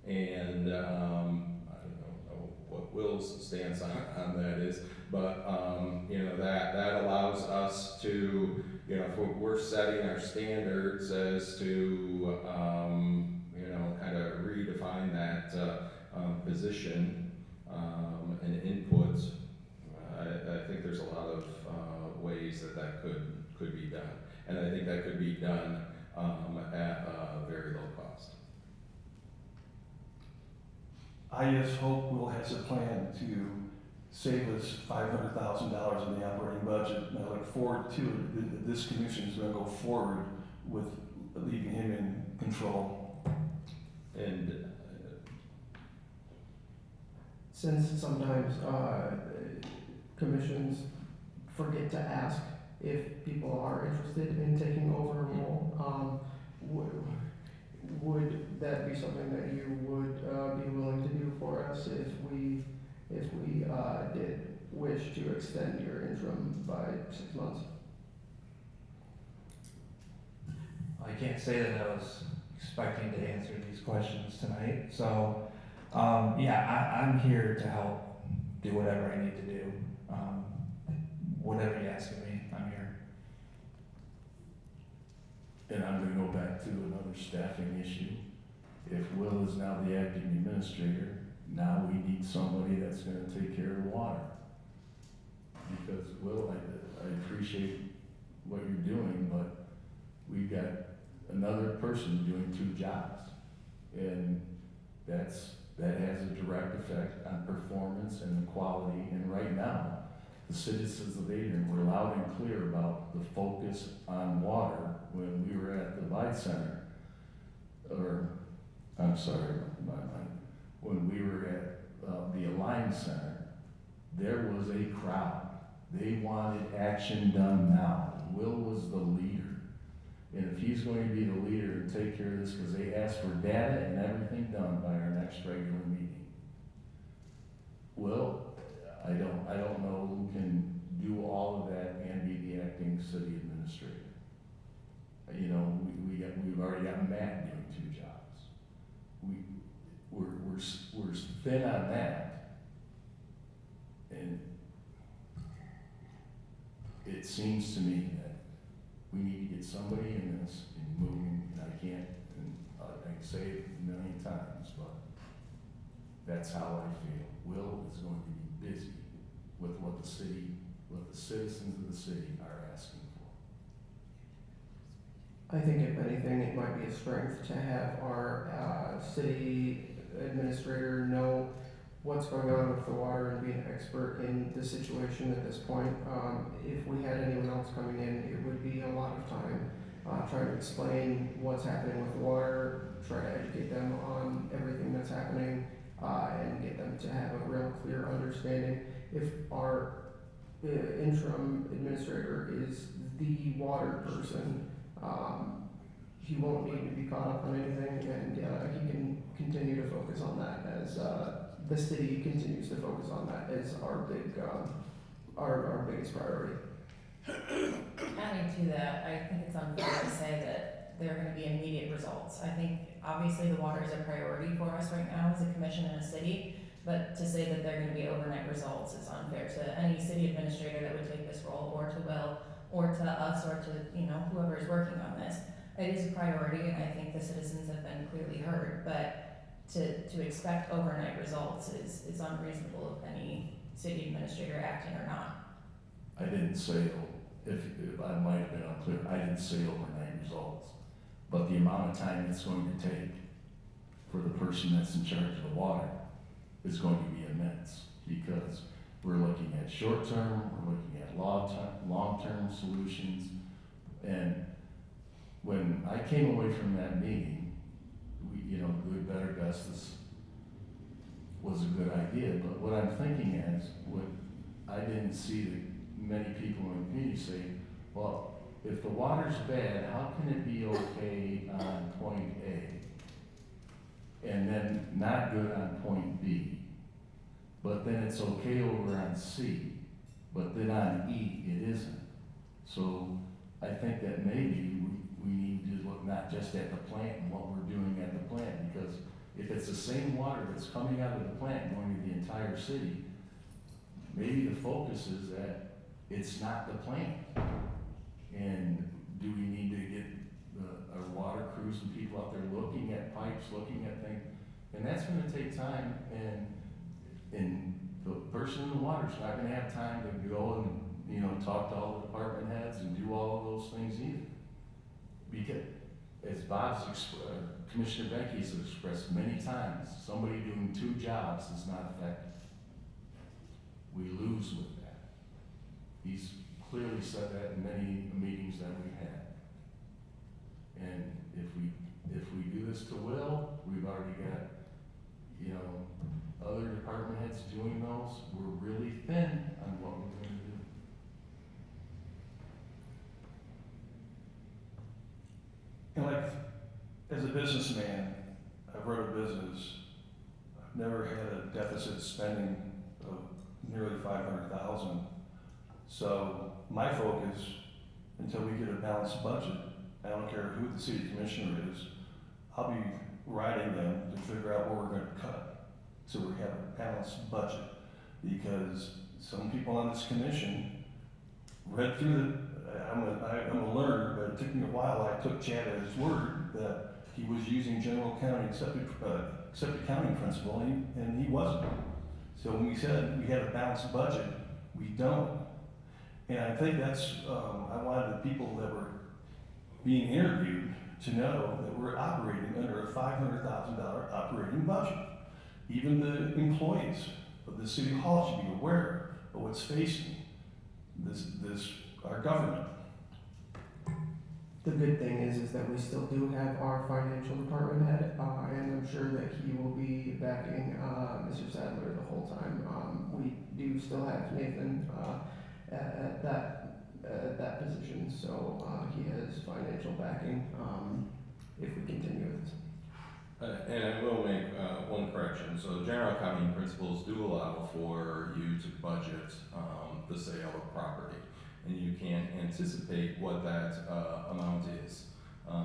And I don't know what Will's stance on that is, but that allows us to, if we're setting our standards as to kind of redefine that position and input. I think there's a lot of ways that could be done, and I think that could be done at a very low cost. I just hope Will has a plan to save us $500,000 in the operating budget, and I look forward to it. This commission is going to go forward with leaving him in control. And Since sometimes commissions forget to ask if people are interested in taking over a role, would that be something that you would be willing to do for us if we did wish to extend your interim by 6 months? I can't say that I was expecting to answer these questions tonight, so I'm here to help do whatever I need to do. Whatever you ask of me, I'm here. And I'm gonna go back to another staffing issue. If Will is now the acting administrator, now we need somebody that's gonna take care of the water. Because Will, I appreciate what you're doing, but we've got another person doing 2 jobs. And that has a direct effect on performance and the quality. And right now, the citizens of Adrian were loud and clear about the focus on water when we were at the Light Center, when we were at the Alliance Center, there was a crowd. They wanted action done now. Will was the leader. is going to be the leader and take care of this, because they asked for data and everything done by our next regular meeting. Well, I don't know who can do all of that and be the acting city administrator. You know, we've already got Matt doing 2 jobs. We're thin on that. And it seems to me that we need to get somebody in this and moving, and I can't, and I can say it a million times, but that's how I feel. Will is going to be busy with what the citizens of the city are asking for. I think if anything, it might be a strength to have our city administrator know what's going on with the water and be an expert in the situation at this point. If we had anyone else coming in, it would be a lot of time trying to explain what's happening with the water, try to educate them on everything that's happening, and get them to have a real clear understanding. If our interim administrator is the water person, he won't need to be caught up on anything, and he can continue to focus on that as the city continues to focus on that as our biggest priority. Adding to that, I think it's unfair to say that there are going to be immediate results. I think obviously the water is a priority for us right now as a commission and a city, but to say that they're going to be overnight results is unfair to any city administrator that would take this role, or to Will, or to us, or to whoever is working on this. It is a priority, and I think the citizens have been clearly heard, but to expect overnight results is unreasonable of any city administrator acting or not. I didn't say, if I might have been unclear, I didn't say overnight results, but the amount of time it's going to take for the person that's in charge of the water is going to be immense, because we're looking at short-term, we're looking at long-term solutions, and when I came away from that meeting, good, better, best was a good idea, but what I'm thinking is, what I didn't see that many people in the community say, well, if the water's bad, how can it be okay on point A, and then not good on point B, but then it's okay over on C, but then on E, it isn't. So I think that maybe we need to look not just at the plant and what we're doing at the plant, because if it's the same water that's coming out of the plant going to the entire city, maybe the focus is that it's not the plant. And do we need to get our water crews and people out there looking at pipes, looking at things? And that's going to take time, and the person in the water's not going to have time to go and talk to all the department heads and do all of those things either. Because, as Commissioner Becky's expressed many times, somebody doing 2 jobs is not effective. We lose with that. He's clearly said that in many meetings that we've had. And if we do this to Will, we've already got, other department heads doing those. We're really thin on what we're going to do. And as a businessman, I've run a business. I've never had a deficit spending of nearly $500,000. So my focus, until we get a balanced budget, I don't care who the city commissioner is, I'll be writing them to figure out where we're going to cut, so we have a balanced budget. Because some people on this commission read through I'm a learner, but it took me a while. I took Chad at his word that he was using general accounting, accepted accounting principle, and he wasn't. So when we said we had a balanced budget, we don't. And I think that's, I wanted the people that were being interviewed to know that we're operating under a $500,000 operating budget. Even the employees of the city hall should be aware of what's facing our government. The good thing is that we still do have our financial department head, and I'm sure that he will be backing Mr. Sadler the whole time. We do still have Nathan at that position, so he has financial backing lacking, if we continue with this. And I will make one correction. So general accounting principles do allow for you to budget the sale of property, and you can anticipate what that amount is.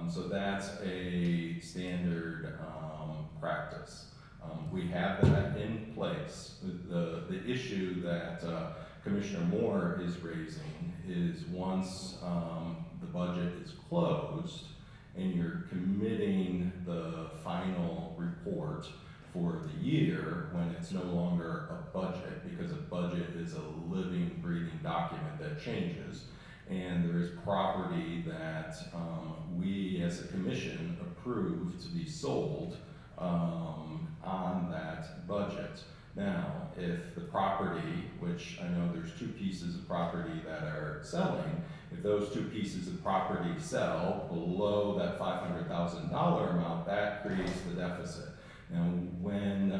So that's a standard practice. We have that in place. The issue that Commissioner Moore is raising is once the budget is closed and you're committing the final report for the year when it's no longer a budget, because a budget is a living, breathing document that changes, and there is property that we as a commission approve to be sold on that budget. Now, if the property, which I know there's two pieces of property that are selling, if those two pieces of property sell below that $500,000 amount, that creates the deficit. Now, when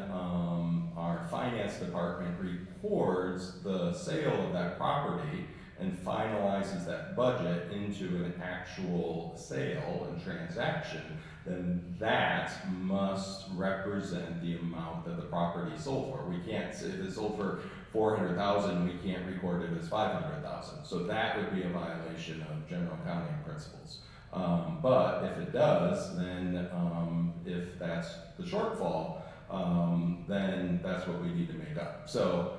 our finance department records the sale of that property and finalizes that budget into an actual sale and transaction, then that must represent the amount that the property sold for. We can't, if it sold for $400,000, we can't record it as $500,000. So that would be a violation of general accounting principles. But if it does, then if that's the shortfall, then that's what we need to make up. So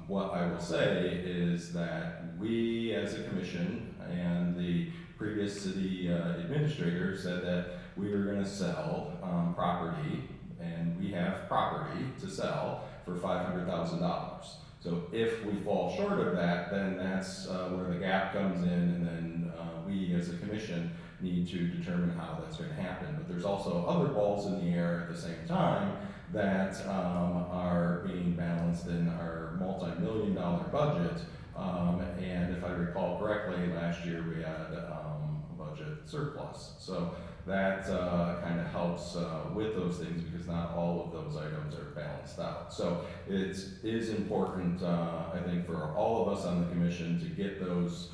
what I will say is that we as a commission and the previous city administrator said that we were going to sell property, and we have property to sell for $500,000. So if we fall short of that, then that's where the gap comes in, and then we as a commission need to determine how that's going to happen. But there's also other balls in the air at the same time that are being balanced in our multi-million-dollar budget. And if I recall correctly, last year we had a budget surplus. So that kind of helps with those things, because not all of those items are balanced out. So it is important, I think, for all of us on the commission to get those,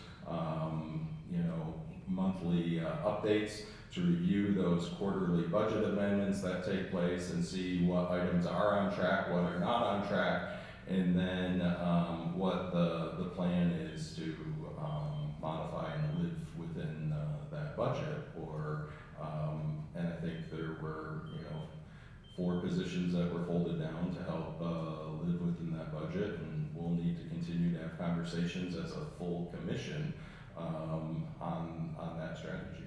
monthly updates, to review those quarterly budget amendments that take place and see what items are on track, what are not on track, and then what the plan is to modify and live within that budget. Or and I think there were 4 positions that were folded down to help live within that budget, and we'll need to continue to have conversations as a full commission on that strategy.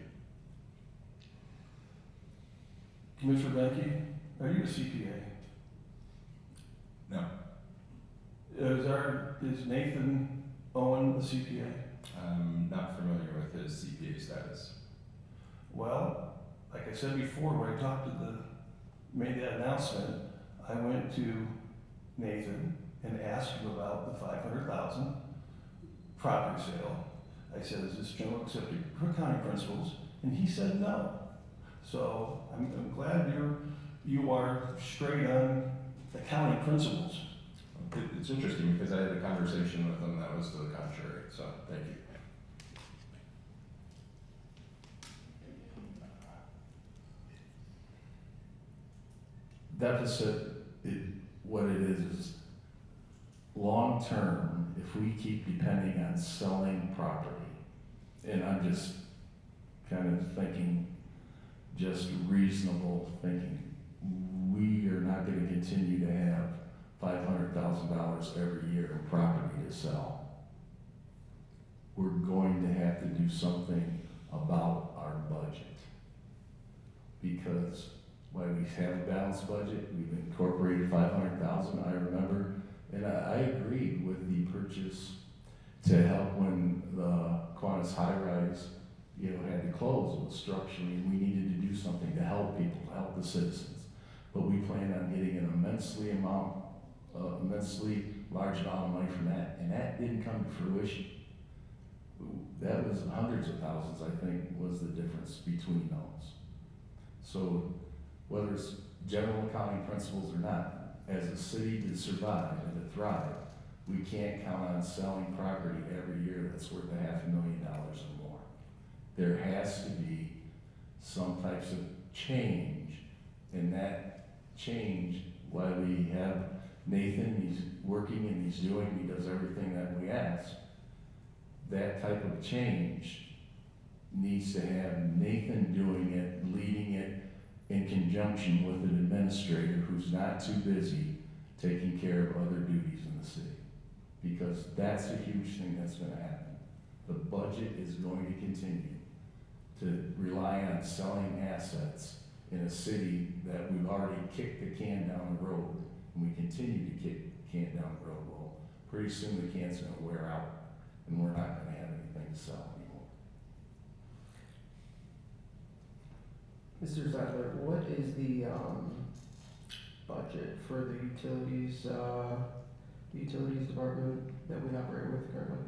Commissioner Benke, are you a CPA? No, Is Nathan Owen a CPA? I'm not familiar with his CPA status. Well, like I said before, when I made that announcement, I went to Nathan and asked him about the $500,000 property sale. I said, is this general accepted accounting principles? And he said no. So I'm glad you are straight on accounting principles. It's interesting because I had a conversation with him that was to the contrary, so thank you. Deficit, what it is long-term, if we keep depending on selling property, and I'm just kind of thinking, just reasonable thinking, we are not going to continue to have $500,000 every year in property to sell. We're going to have to do something about our budget, because while we have a balanced budget, we've incorporated $500,000, I remember, and I agreed with the purchase to help when the Qantas high-rise, had to close. It was structurally, and we needed to do something to help people, to help the citizens. But we planned on getting an immensely large amount of money from that, and that didn't come to fruition. That was hundreds of thousands, I think, was the difference between those. So whether it's general accounting principles or not, as a city to survive and to thrive, we can't count on selling property every year that's worth $500,000 or more. There has to be some types of change. And that change, why we have Nathan, he's working and he's doing, he does everything that we ask. That type of change needs to have Nathan doing it, leading it in conjunction with an administrator who's not too busy taking care of other duties in the city. Because that's a huge thing that's gonna happen. The budget is going to continue to rely on selling assets in a city that we've already kicked the can down the road, and we continue to kick the can down the road. Well, pretty soon the can's gonna wear out, and we're not gonna have anything to sell anymore. Mr. Zeidler, what is the budget for the utilities department that we operate with currently?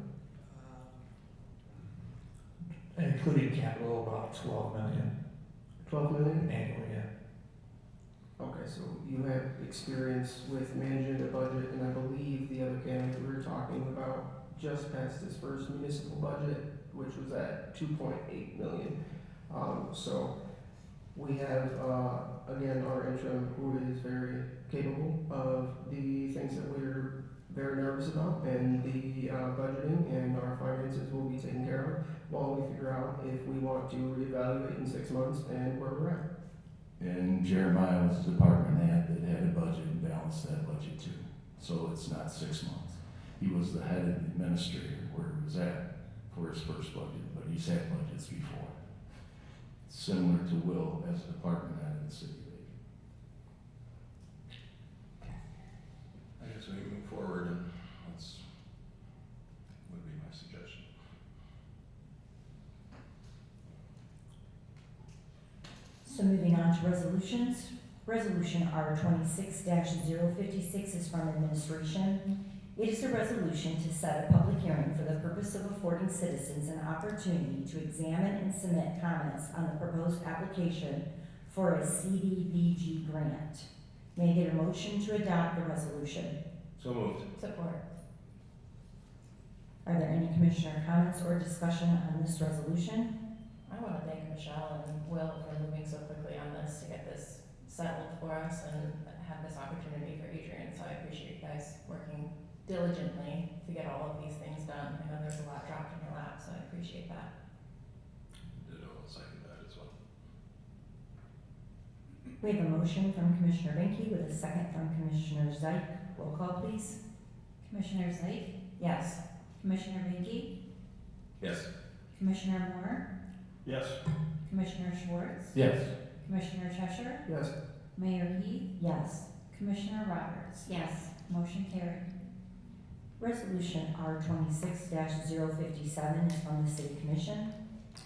Including capital, about 12 million 12 million? annually, yeah. Okay, so you have experience with managing the budget, and I believe the other candidate we were talking about just passed his first municipal budget, which was at 2.8 million. So we have, again, our interim, who is very capable of the things that we're very nervous about, and the budgeting and our finances will be taken care of while we figure out if we want to reevaluate in 6 months and where we're at. And Jeremiah was the department head that had a budget and balanced that budget too. So it's not 6 months. He was the head administrator where he was at for his first budget, but he's had budgets before. Similar to Will as the department head in the city. I guess we move forward, and that's, would be my suggestion. So moving on to resolutions. Resolution R 26-056 is from administration. It is a resolution to set a public hearing for the purpose of affording citizens an opportunity to examine and submit comments on the proposed application for a CDBG grant. May I get a motion to adopt the resolution? So moved. Support. Are there any commissioner comments or discussion on this resolution? I want to thank Michelle and Will for moving so quickly on this to get this settled for us and have this opportunity for Adrian. So I appreciate you guys working diligently to get all of these things done. I know there's a lot dropped in your lap, so I appreciate that. Ditto, I'll second that as well. We have a motion from Commissioner Benke with a second from Commissioner Zeik. Roll call, please. Commissioner Zeik? Yes. Commissioner Benke? Yes. Commissioner Moore? Yes. Commissioner Schwartz? Yes. Commissioner Cheshire? Yes. Mayor Heath? Yes. Commissioner Roberts? Yes. Motion carried. Resolution R 26-057 is from the City Commission.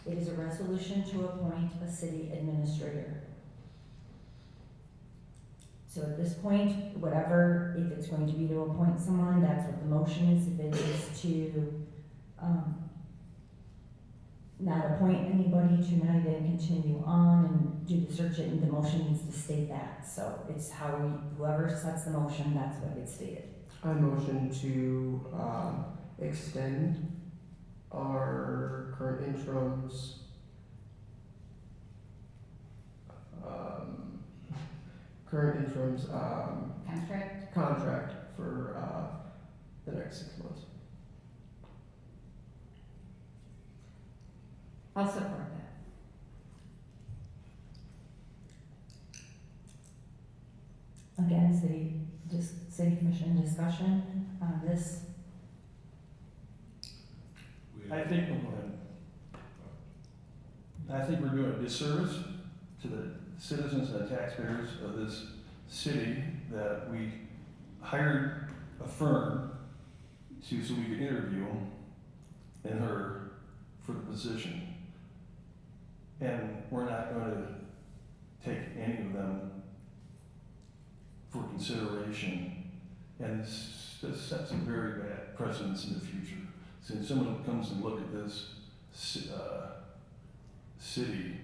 It is a resolution to appoint a city administrator. So at this point, whatever, if it's going to be to appoint someone, that's what the motion is. If it is to, not appoint anybody tonight and continue on and do the search, and the motion needs to state that. So it's how whoever sets the motion, that's what gets stated. I motion to extend our current interim's contract for the next 6 months. I'll support that. Again, city commission discussion on this. I think, I think we're doing a disservice to the citizens and the taxpayers of this city that we hired a firm so we could interview in her for the position. And we're not going to take any of them for consideration. And this sets a very bad precedence in the future. Since someone comes and look at this city,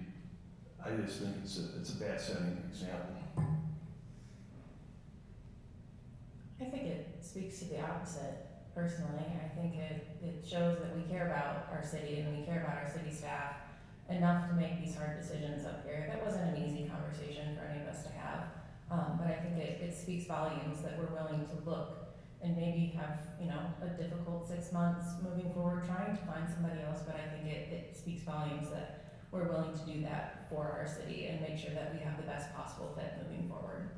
I just think it's a bad setting example. I think it speaks to the opposite, personally. I think it shows that we care about our city and we care about our city staff. enough to make these hard decisions up here. That wasn't an easy conversation for any of us to have. But I think it speaks volumes that we're willing to look and maybe have, you know, a difficult 6 months moving forward, trying to find somebody else. But I think it speaks volumes that we're willing to do that for our city and make sure that we have the best possible fit moving forward.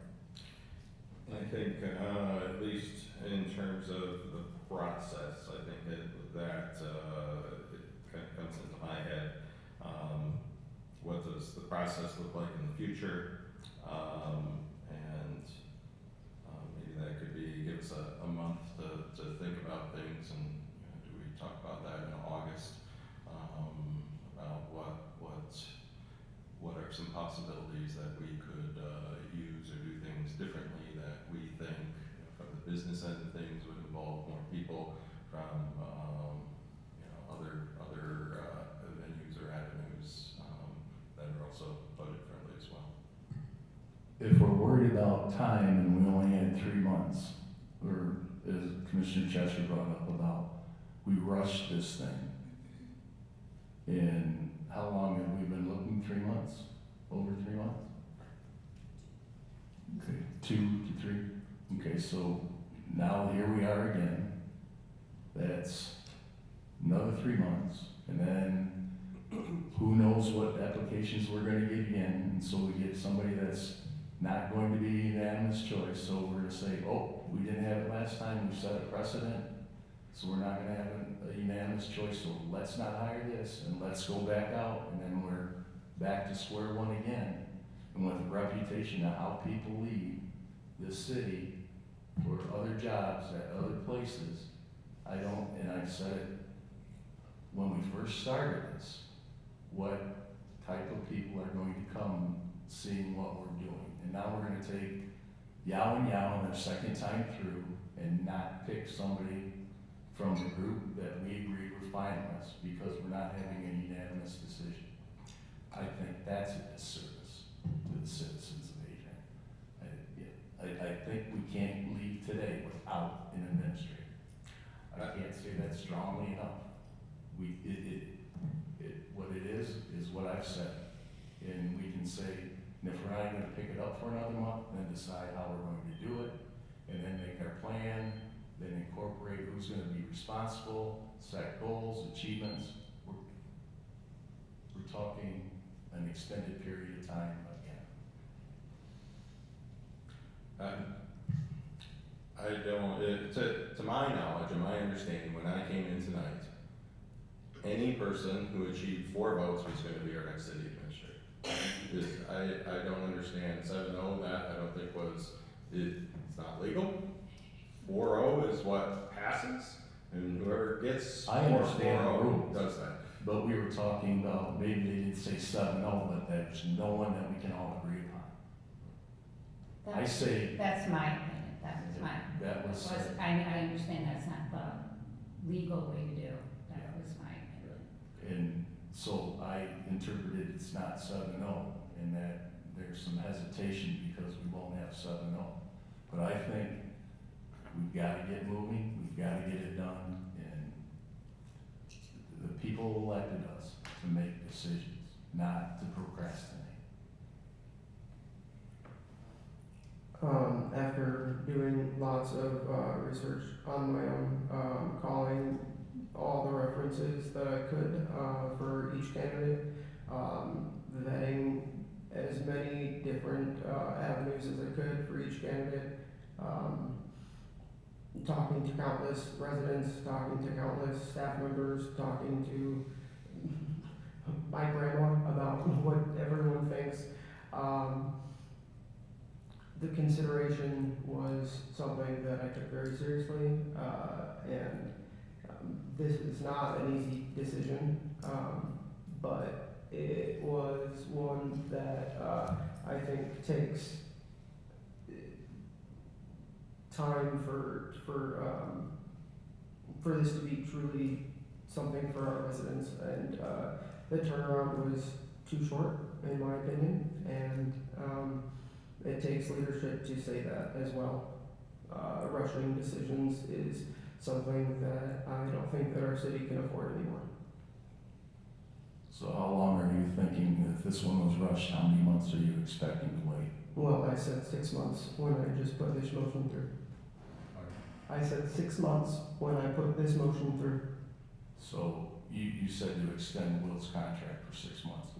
I think, at least in terms of the process, I think that it kind of comes into my head. What does the process look like in the future? And maybe that could be, give us a month to think about things, and you know, do we talk about that in August? About what are some possibilities that we could use or do things differently that we think, you know, from the business end of things would involve more people, from you know, other venues or avenues that are also budget friendly as well. If we're worried about time and we only had 3 months, or as Commissioner Cheshire brought up about, we rushed this thing. And how long have we been looking? 3 months? Over 3 months? Okay, 2 to 3? Okay, so now here we are again. That's another 3 months. And then who knows what applications we're gonna get again. And so we get somebody that's not going to be a unanimous choice. So we're gonna say, oh, we didn't have it last time, we set a precedent. So we're not gonna have a unanimous choice, so let's not hire this, and let's go back out, and then we're back to square one again. And with the reputation of how people leave this city for other jobs at other places, I don't, and I said it when we first started this, what type of people are going to come seeing what we're doing. And now we're gonna take Yow and Yow their second time through and not pick somebody from the group that we agreed were finalists because we're not having a unanimous decision. I think that's a disservice to the citizens of Adrian. I think we can't leave today without an administrator. I can't say that strongly enough. What it is what I've said. And we can say, and if we're not gonna pick it up for another month, then decide how we're going to do it, and then make our plan, then incorporate who's gonna be responsible, set goals, achievements. We're talking an extended period of time again. I don't, to my knowledge and my understanding, when I came in tonight, any person who achieved 4 votes was gonna be our next city administrator. I don't understand 7-0, that I don't think it's not legal. 4-0 is what passes, and whoever gets I understand the 4-0 rules. does that. But we were talking about, maybe they didn't say 7-0, but there's no one that we can all agree upon. I say, That's my opinion, that was my, that was, I understand that's not the legal way to do, that was my opinion. and so I interpreted it's not 7-0, and that there's some hesitation because we won't have 7-0. But I think we've got to get moving, we've got to get it done, and the people elected us to make decisions, not to procrastinate. After doing lots of research on my own, calling all the references that I could for each candidate, vetting as many different avenues as I could for each candidate, talking to countless residents, talking to countless staff members, talking to my grandma about what everyone thinks. The consideration was something that I took very seriously, and this is not an easy decision, but it was one that I think takes time for this to be truly something for our residents, and the turnaround was too short, in my opinion, and it takes leadership to say that as well. Rushing decisions is something that I don't think that our city can afford anymore. So how long are you thinking, if this one was rushed, how many months are you expecting to wait? Well, I said 6 months when I just put this motion through. I said 6 months when I put this motion through. So you said to extend Will's contract for 6 months.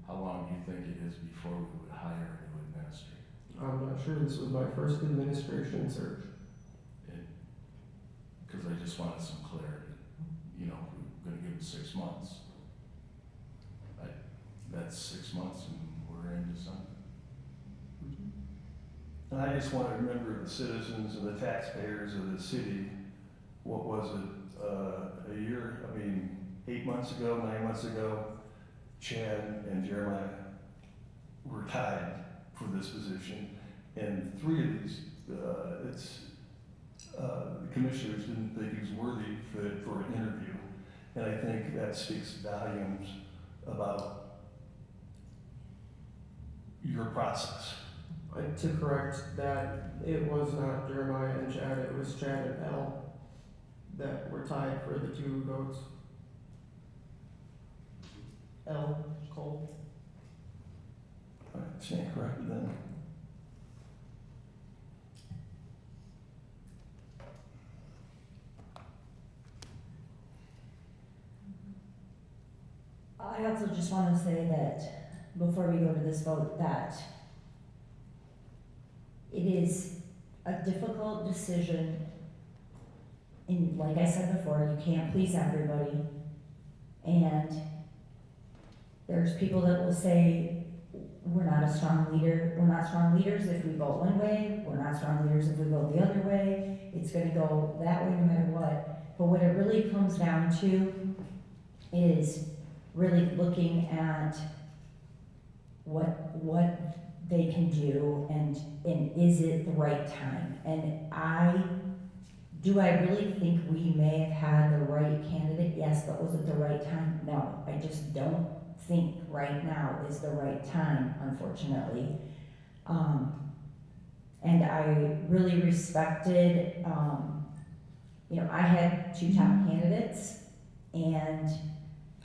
How long do you think it is before we would hire a new administrator? I'm not sure, this was my first administration search. Because I just wanted some clarity. You know, if we're gonna give him 6 months. That's 6 months and we're in December. And I just want to remember the citizens and the taxpayers of the city. What was it, a year, 8 months ago, 9 months ago, Chad and Jeremiah were tied for this position. And 3 of these, the commissioners didn't think he was worthy for an interview. And I think that speaks volumes about your process. To correct that, it was not Jeremiah and Chad, it was Chad and Al that were tied for the 2 votes. L. Cole. I stand corrected then. I also just want to say that, before we go to this vote, that it is a difficult decision. And like I said before, you can't please everybody. And there's people that will say, we're not a strong leader, we're not strong leaders if we vote one way, we're not strong leaders if we vote the other way, it's gonna go that way no matter what. But what it really comes down to is really looking at what they can do and is it the right time? And do I really think we may have had the right candidate? Yes, but was it the right time? No, I just don't think right now is the right time, unfortunately. And I really respected, I had 2 top candidates, and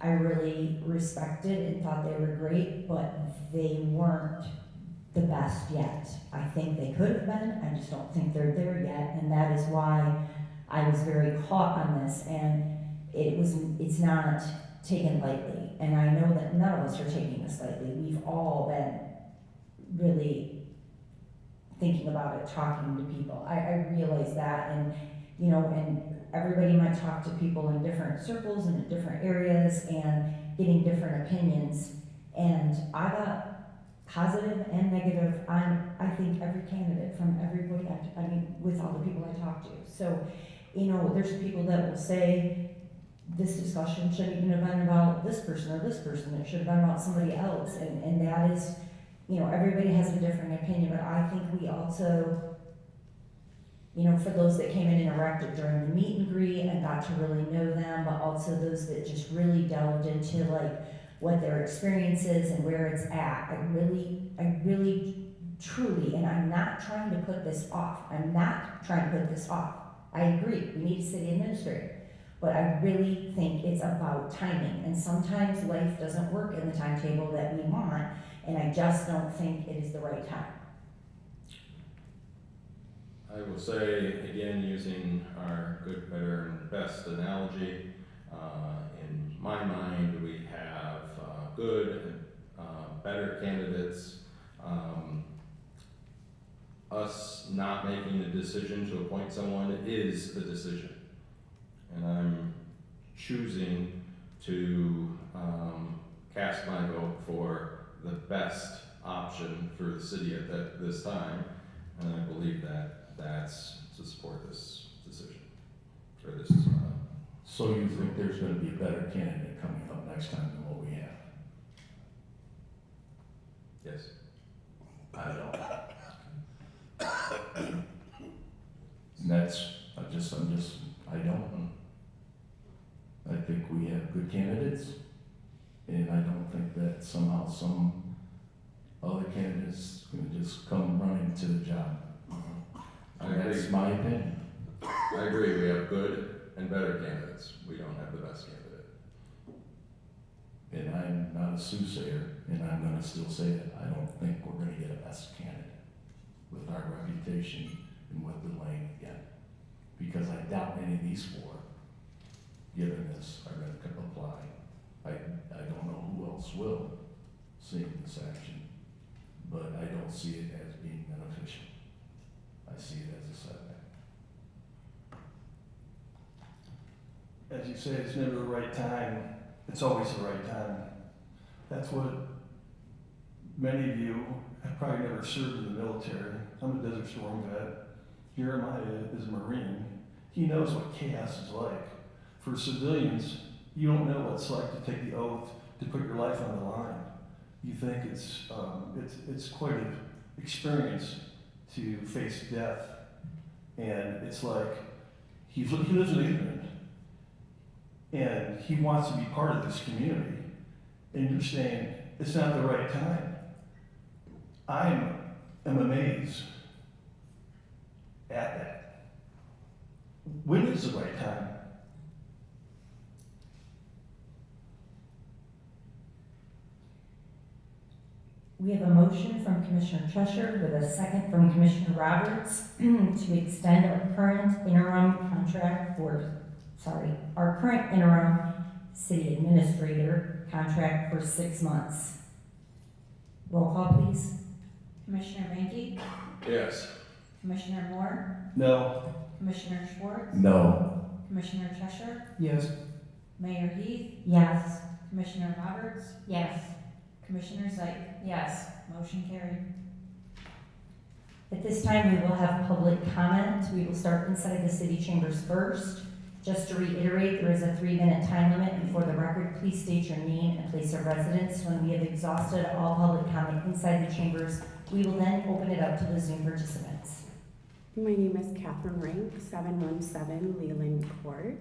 I really respected and thought they were great, but they weren't the best yet. I think they could have been, I just don't think they're there yet, and that is why I was very caught on this, and it's not taken lightly, and I know that none of us are taking this lightly. We've all been really thinking about it, talking to people. I realize that, and everybody might talk to people in different circles and in different areas and getting different opinions, and I got positive and negative on, I think, every candidate from everybody, with all the people I talked to. So, there's people that will say, this discussion shouldn't even have been about this person or this person, it should have been about somebody else, and that is, everybody has a different opinion, but I think we also, for those that came in and interacted during the meet and greet and got to really know them, but also those that just really delved into what their experience is and where it's at. I really, truly, and I'm not trying to put this off. I agree, we need a city administrator. But I really think it's about timing. And sometimes life doesn't work in the timetable that we want, and I just don't think it is the right time. I will say, again, using our good, better, and best analogy, in my mind, we have good and better candidates. Us not making the decision to appoint someone is the decision. And I'm choosing to cast my vote for the best option for the city at this time, and I believe that that's to support this decision, or this. So you think there's gonna be a better candidate coming up next time than what we have? Yes. I don't. And that's, I don't. I think we have good candidates, and I don't think that somehow some other candidates gonna just come running to the job. I agree. That's my opinion. I agree, we have good and better candidates. We don't have the best candidate. And I'm not a soothsayer, and I'm gonna still say it, I don't think we're gonna get a best candidate with our reputation and with the lane again. Because I doubt any of these four, given this, are gonna apply. I don't know who else will, seeing this action, but I don't see it as being beneficial. I see it as a setback. As you say, it's never the right time. It's always the right time. That's what many of you have probably never served in the military. I'm a Desert Storm vet. Jeremiah is a Marine. He knows what chaos is like. For civilians, you don't know what it's like to take the oath, to put your life on the line. You think it's quite an experience to face death. And it's like, he lives in England, and he wants to be part of this community. And you're saying, it's not the right time. I am amazed at that. When is the right time? We have a motion from Commissioner Cheshire with a second from Commissioner Roberts to extend our current interim city administrator contract for 6 months. Roll call, please. Commissioner Banky, Yes. Commissioner Moore, No. Commissioner Schwartz, No. Commissioner Cheshire, Yes. Mayor Heath, Yes. Commissioner Roberts, Yes. Commissioner Zeit. Yes. Motion carried. At this time, we will have public comment. We will start inside the city chambers first. Just to reiterate, there is a 3-minute time limit, and for the record, please state your name and place of residence. When we have exhausted all public comment inside the chambers, we will then open it up to the Zoom participants. My name is Catherine Rank, 717 Leland Court.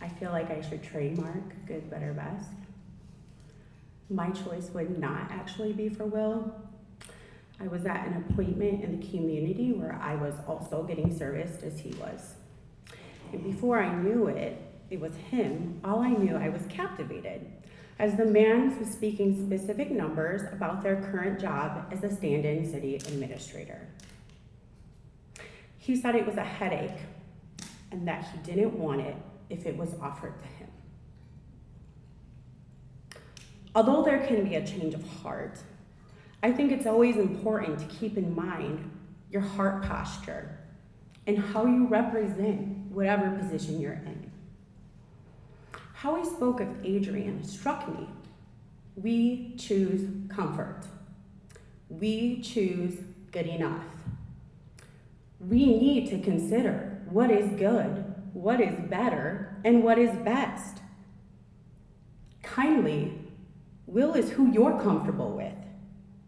I feel like I should trademark good, better, best. My choice would not actually be for Will. I was at an appointment in the community where I was also getting serviced as he was. And before I knew it, it was him. All I knew, I was captivated as the man was speaking specific numbers about their current job as a stand-in city administrator. He said it was a headache and that he didn't want it if it was offered to him. Although there can be a change of heart, I think it's always important to keep in mind your heart posture and how you represent whatever position you're in. How he spoke of Adrian struck me. We choose comfort. We choose good enough. We need to consider what is good, what is better, and what is best. Kindly, Will is who you're comfortable with.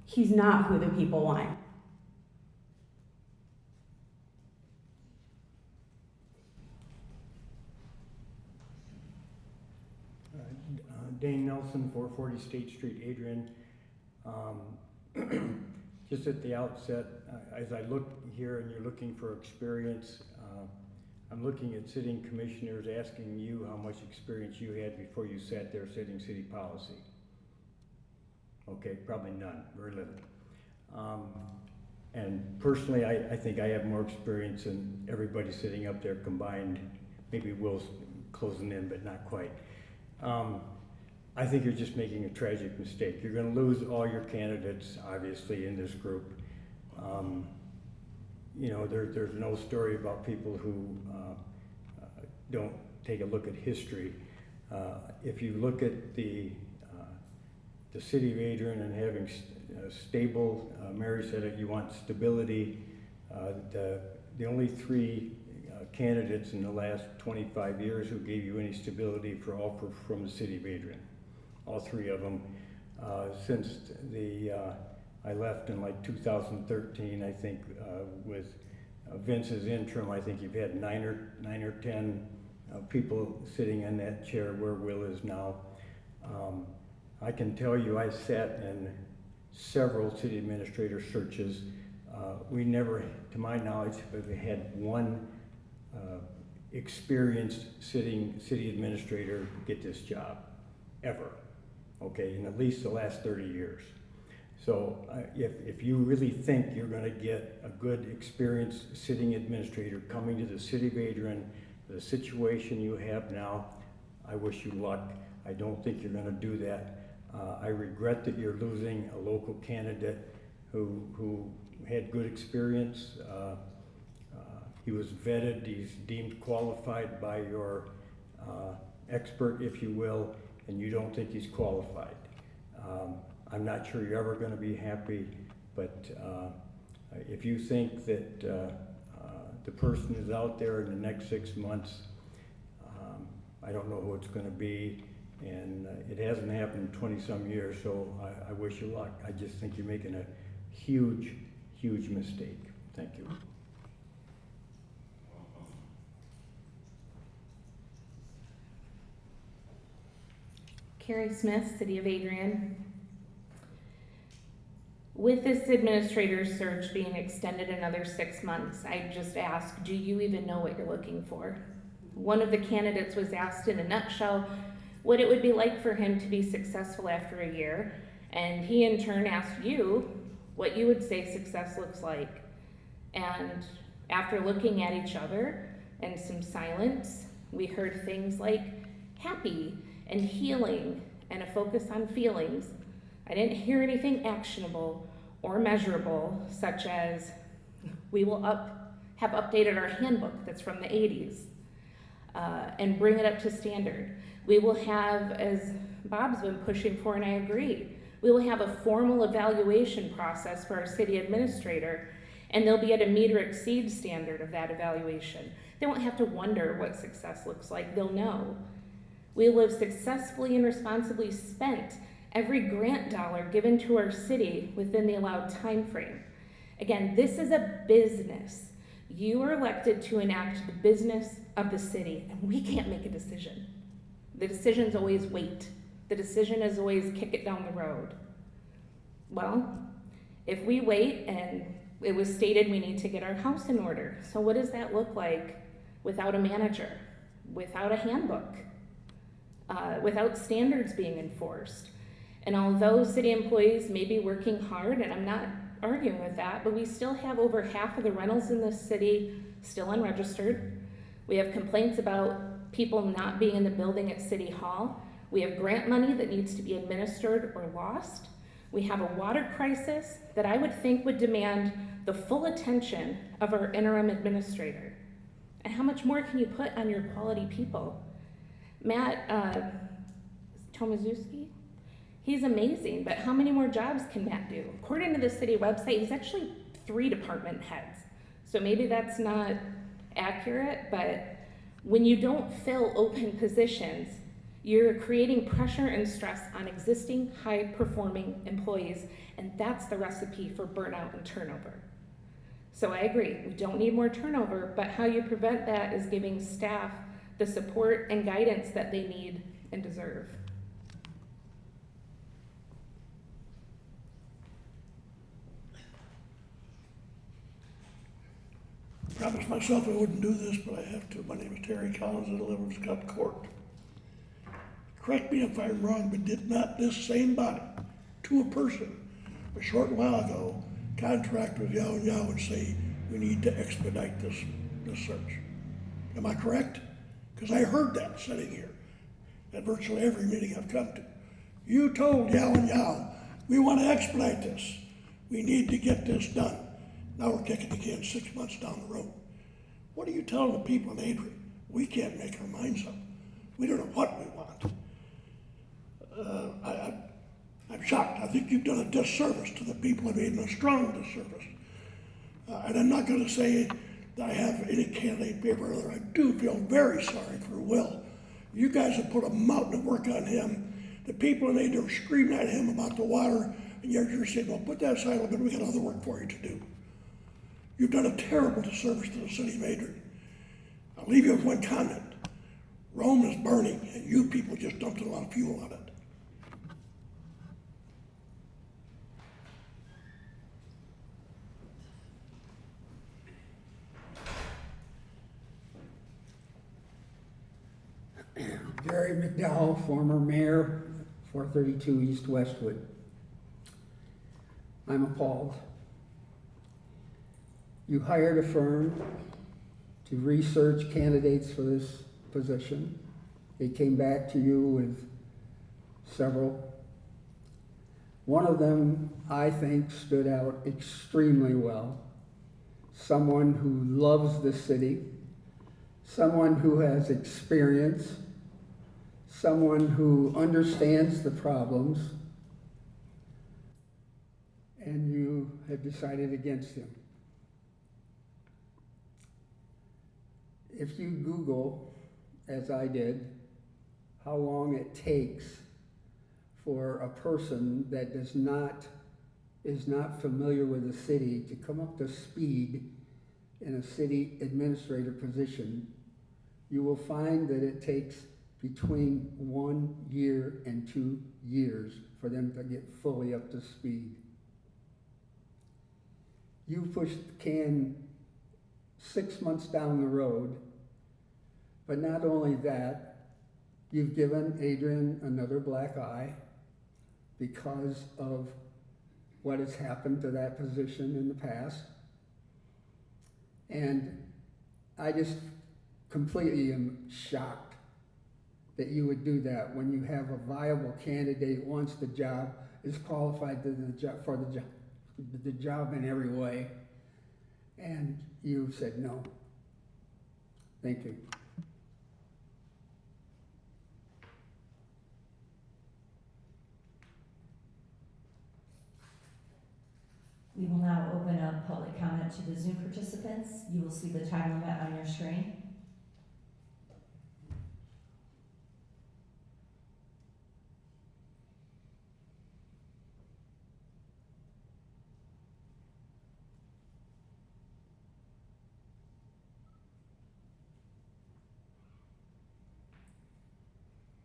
He's not who the people want. Dane Nelson, 440 State Street, Adrian. Just at the outset, as I look here and you're looking for experience, I'm looking at sitting commissioners asking you how much experience you had before you sat there setting city policy. Okay, probably none, very little. And personally, I think I have more experience than everybody sitting up there combined. Maybe Will's closing in, but not quite. I think you're just making a tragic mistake. You're going to lose all your candidates, obviously, in this group. You know, there's no story about people who don't take a look at history. If you look at the city of Adrian and having stable, Mary said it, you want stability. The only 3 candidates in the last 25 years who gave you any stability from the city of Adrian. All 3 of them. Since I left in like 2013, I think with Vince's interim, I think you've had 9 or 10 people sitting in that chair where Will is now. I can tell you I sat in several city administrator searches. We never, to my knowledge, have had one experienced city administrator get this job, ever. okay, in at least the last 30 years. So if you really think you're gonna get a good experienced sitting administrator coming to the city of Adrian, the situation you have now, I wish you luck. I don't think you're gonna do that. I regret that you're losing a local candidate who had good experience. He was vetted, he's deemed qualified by your expert, if you will, and you don't think he's qualified. I'm not sure you're ever gonna be happy, but if you think that the person is out there in the next 6 months, I don't know who it's gonna be, and it hasn't happened in 20-some years, so I wish you luck. I just think you're making a huge, huge mistake. Thank you. Carrie Smith, City of Adrian. With this administrator's search being extended another 6 months, I just ask, do you even know what you're looking for? One of the candidates was asked in a nutshell what it would be like for him to be successful after a year, and he in turn asked you what you would say success looks like. And after looking at each other and some silence, we heard things like happy and healing and a focus on feelings. I didn't hear anything actionable or measurable, such as we will have updated our handbook that's from the 80s and bring it up to standard. We will have, as Bob's been pushing for, and I agree, we will have a formal evaluation process for our city administrator, and they'll be at a meet or exceed standard of that evaluation. They won't have to wonder what success looks like, they'll know. We will have successfully and responsibly spent every grant dollar given to our city within the allowed time frame. Again, this is a business. You are elected to enact the business of the city, and we can't make a decision. The decision's always wait. The decision is always kick it down the road. Well, if we wait, and it was stated we need to get our house in order. So what does that look like without a manager, without a handbook, without standards being enforced? And although city employees may be working hard, and I'm not arguing with that, but we still have over half of the rentals in this city still unregistered. We have complaints about people not being in the building at City Hall. We have grant money that needs to be administered or lost. We have a water crisis that I would think would demand the full attention of our interim administrator. And how much more can you put on your quality people? Matt Tomaszewski, he's amazing, but how many more jobs can Matt do? According to the city website, he's actually 3 department heads. So maybe that's not accurate, but when you don't fill open positions, you're creating pressure and stress on existing high-performing employees, and that's the recipe for burnout and turnover. So I agree, we don't need more turnover, but how you prevent that is giving staff the support and guidance that they need and deserve. Promised myself I wouldn't do this, but I have to. My name is Terry Collins, and I live in Scott Court. Correct me if I'm wrong, but did not this same body, to a person, a short while ago, contract with Yow and Yow and say, we need to expedite this search? Am I correct? Because I heard that sitting here at virtually every meeting I've come to. You told Yow and Yow, we want to expedite this. We need to get this done. Now we're kicking the can 6 months down the road. What are you telling the people in Adrian? We can't make our minds up. We don't know what we want. I'm shocked. I think you've done a disservice to the people of Adrian, a strong disservice. And I'm not going to say that I have any candidate in favor of the other. I do feel very sorry for Will. You guys have put a mountain of work on him. The people in Adrian are screaming at him about the water, and you're saying, well, put that aside a little bit. We got other work for you to do. You've done a terrible disservice to the city of Adrian. I'll leave you with one comment. Rome is burning, and you people just dumped a lot of fuel on it. Gary McDowell, former mayor, 432 East Westwood. I'm appalled. You hired a firm to research candidates for this position. They came back to you with several. One of them, I think, stood out extremely well. Someone who loves the city, someone who has experience, someone who understands the problems, and you have decided against him. If you Google, as I did, how long it takes for a person that is not familiar with the city to come up to speed in a city administrator position, you will find that it takes between 1 year and 2 years for them to get fully up to speed. You pushed the can 6 months down the road, but not only that, you've given Adrian another black eye because of what has happened to that position in the past. And I just completely am shocked that you would do that when you have a viable candidate, wants the job, is qualified to the job in every way, and you said no. Thank you. We will now open up public comment to the Zoom participants. You will see the time limit on your screen.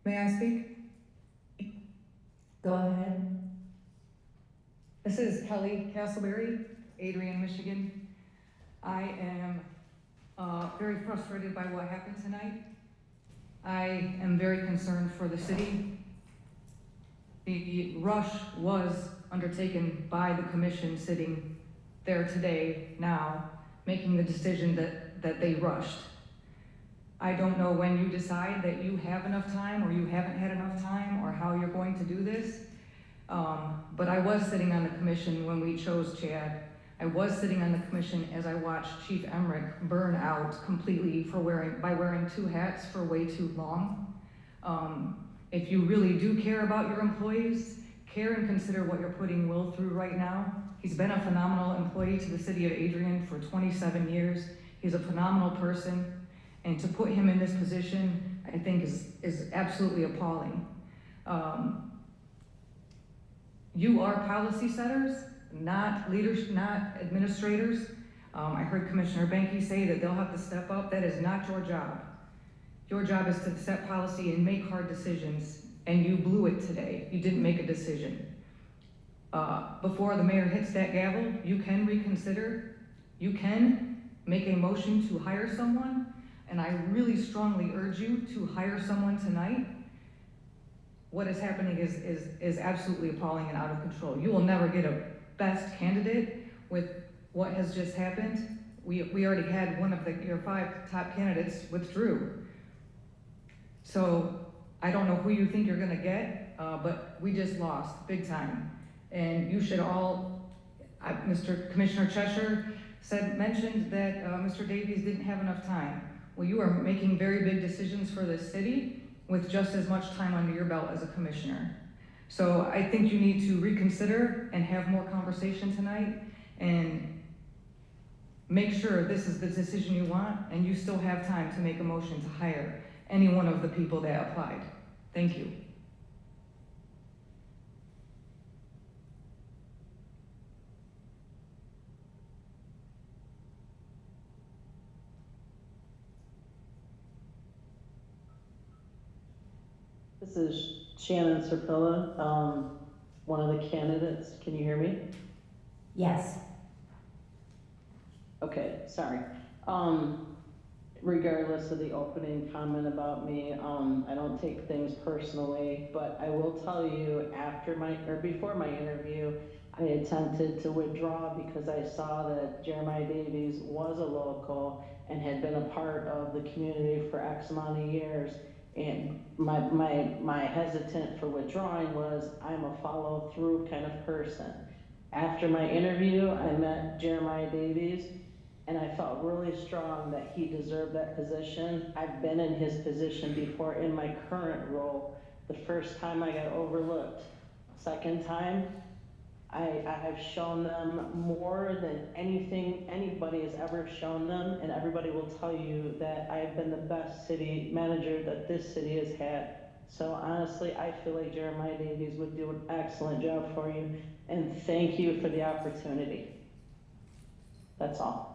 May I speak? Go ahead. This is Kelly Castleberry, Adrian, Michigan. I am very frustrated by what happened tonight. I am very concerned for the city. The rush was undertaken by the commission sitting there today, now, making the decision that they rushed. I don't know when you decide that you have enough time or you haven't had enough time or how you're going to do this. But I was sitting on the commission when we chose Chad. I was sitting on the commission as I watched Chief Emmerich burn out completely by wearing 2 hats for way too long. If you really do care about your employees, care and consider what you're putting Will through right now. He's been a phenomenal employee to the city of Adrian for 27 years. He's a phenomenal person. And to put him in this position, I think is absolutely appalling. You are policy setters, not leaders, not administrators. I heard Commissioner Benke say that they'll have to step up. That is not your job. Your job is to set policy and make hard decisions, and you blew it today. You didn't make a decision. Before the mayor hits that gavel, you can reconsider. You can make a motion to hire someone, and I really strongly urge you to hire someone tonight. What is happening is absolutely appalling and out of control. You will never get a best candidate with what has just happened. We already had one of your 5 top candidates withdrew. So I don't know who you think you're gonna get, but we just lost big time. And you should all, Mr. Commissioner Cheshire mentioned that Mr. Davies didn't have enough time. Well, you are making very big decisions for this city with just as much time under your belt as a commissioner. So I think you need to reconsider and have more conversation tonight and make sure this is the decision you want and you still have time to make a motion to hire any one of the people that applied. Thank you. This is Shannon Serpilla, one of the candidates. Can you hear me? Yes. Okay, sorry. regardless of the opening comment about me, I don't take things personally, but I will tell you before my interview, I attempted to withdraw because I saw that Jeremiah Davies was a local and had been a part of the community for X amount of years. And my hesitant for withdrawing was I'm a follow through kind of person. After my interview, I met Jeremiah Davies and I felt really strong that he deserved that position. I've been in his position before in my current role. The first time I got overlooked. Second time, I have shown them more than anything anybody has ever shown them, and everybody will tell you that I have been the best city manager that this city has had. So honestly, I feel like Jeremiah Davies would do an excellent job for you, and thank you for the opportunity. That's all.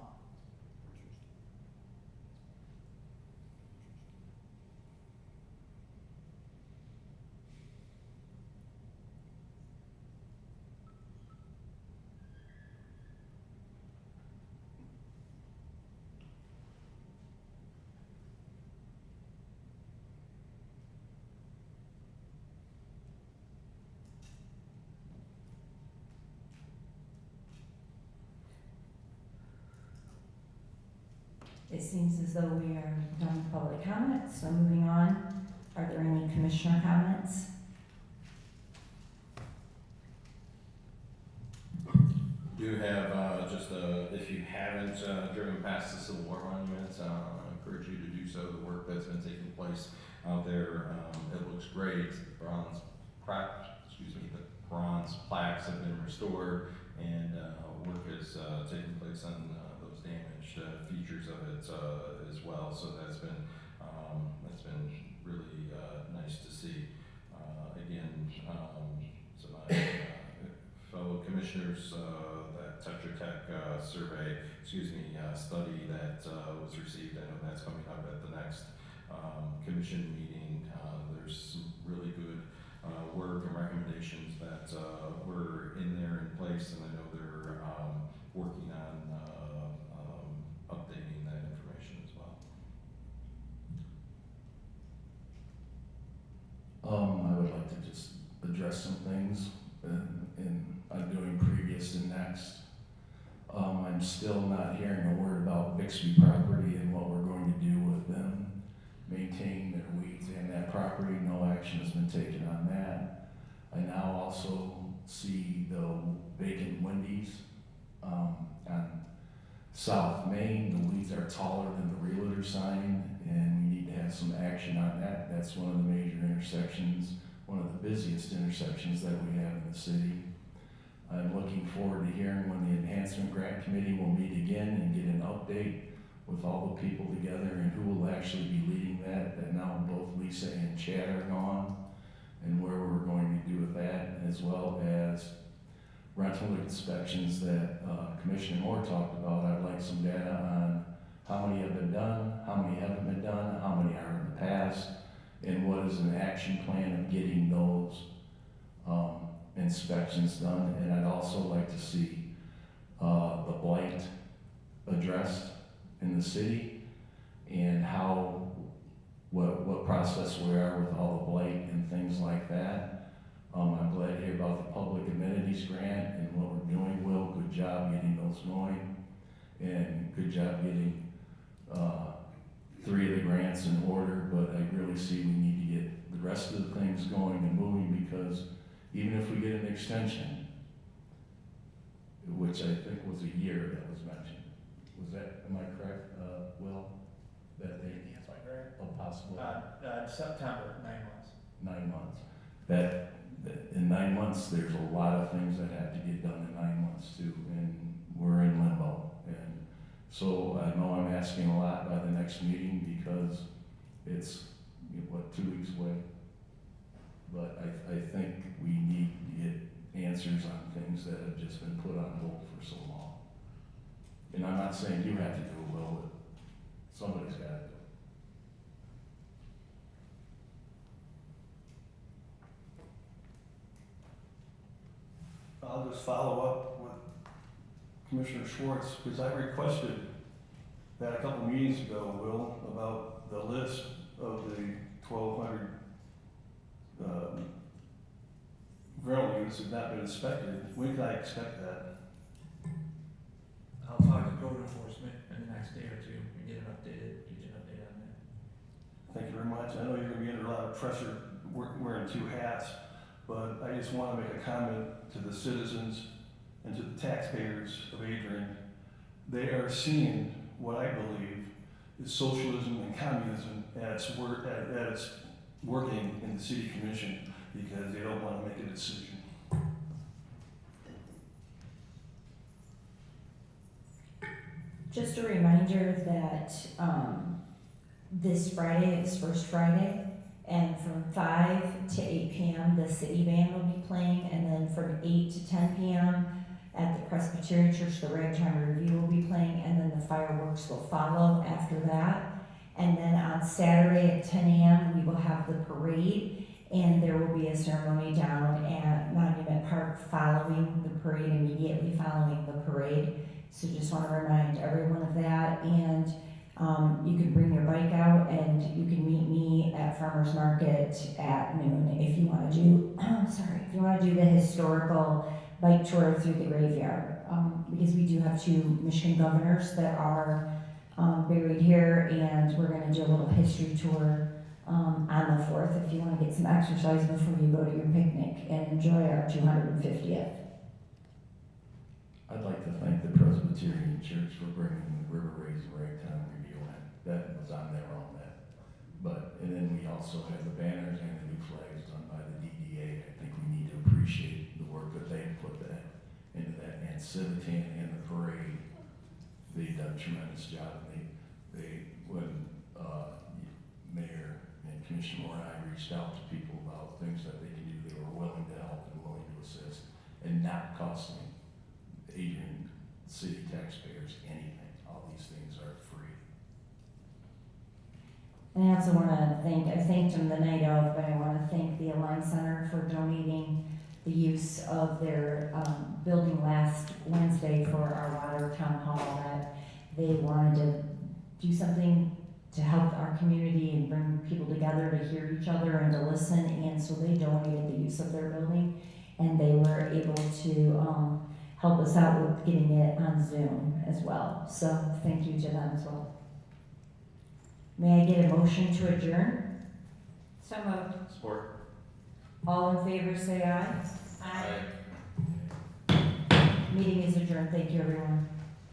It seems as though we are done with public comment, so moving on. Are there any commissioner comments? Do have if you haven't driven past the Civil War monument, I encourage you to do so. The work that's been taking place out there, it looks great. The bronze plaques have been restored, and work is taking place on those damaged features of it as well. So that's been really nice to see. Again, so my fellow commissioners, that Tetra Tech study that was received, I know that's coming up at the next commission meeting. There's some really good work and recommendations that were in there in place, and I know they're working on updating that information as well. I would like to just address some things I'm doing previous and next. I'm still not hearing a word about Bixby property and what we're going to do with them, maintaining their weeds and that property. No action has been taken on that. I now also see the vacant Wendy's on South Main. The weeds are taller than the realtor sign, and we need to have some action on that. That's one of the major intersections, one of the busiest intersections that we have in the city. I'm looking forward to hearing when the Enhancement Grant Committee will meet again and get an update with all the people together and who will actually be leading that. That now both Lisa and Chad are gone, and where we're going to do with that, as well as rental inspections that Commissioner Moore talked about. I'd like some data on how many have been done, how many haven't been done, how many are in the past, and what is an action plan of getting those inspections done. And I'd also like to see the blight addressed in the city and what process we are with all the blight and things like that. I'm glad to hear about the public amenities grant and what we're doing. Will, good job getting those going, and good job getting 3 of the grants in order. But I really see we need to get the rest of the things going and moving, because even if we get an extension, which I think was a year that was mentioned, am I correct, Will? That they a possible September, 9 months. 9 months. That in 9 months, there's a lot of things that have to get done in 9 months too, and we're in limbo. And so I know I'm asking a lot by the next meeting, because it's 2 weeks away. But I think we need to get answers on things that have just been put on hold for so long. And I'm not saying you have to do it, Will, but somebody's got to do it. I'll just follow up with Commissioner Schwartz, because I requested That a couple meetings ago, Will, about the list of the 1,200 rental units that have not been inspected. When can I expect that? I'll talk to code enforcement in the next day or two and get you an update on that. Thank you very much. I know you're gonna be under a lot of pressure wearing two hats, but I just wanna make a comment to the citizens and to the taxpayers of Adrian. They are seeing what I believe is socialism and communism at its working in the city commission because they don't wanna make a decision. Just a reminder that this Friday is First Friday, and from 5 to 8 p.m. the city band will be playing, and then from 8 to 10 p.m. at the Presbyterian Church, the Ragtime Review will be playing, and then the fireworks will follow after that. And then on Saturday at 10 a.m. we will have the parade, and there will be a ceremony down at Monument Park following the parade, immediately following the parade. So just want to remind everyone of that, and you can bring your bike out, and you can meet me at Farmers Market at noon if you want to do, if you want to do the historical bike tour through the graveyard, because we do have 2 Michigan governors that are buried here, and we're going to do a little history tour on the 4th if you want to get some exercise before you go to your picnic and enjoy our 250th. I'd like to thank the Presbyterian Church for bringing the River Raising Ragtime Review in. That was on their own that. And then we also have the banners and the new flags done by the DDA. I think we need to appreciate the work that they put into that. And Civitan and the parade, they've done a tremendous job. When Mayor and Commissioner Moore and I reached out to people about things that they can do, they were willing to help and willing to assist and not costing Adrian city taxpayers anything. All these things are free. And I also want to I thanked them the night of, but I want to thank the Alliance Center for donating the use of their building last Wednesday for our water town hall, that they wanted to do something to help our community and bring people together to hear each other and to listen, and so they donated the use of their building, and they were able to help us out with getting it on Zoom as well. So thank you to them as well. May I get a motion to adjourn? So moved. Support. All in favor say aye. Aye. Meeting is adjourned. Thank you, everyone.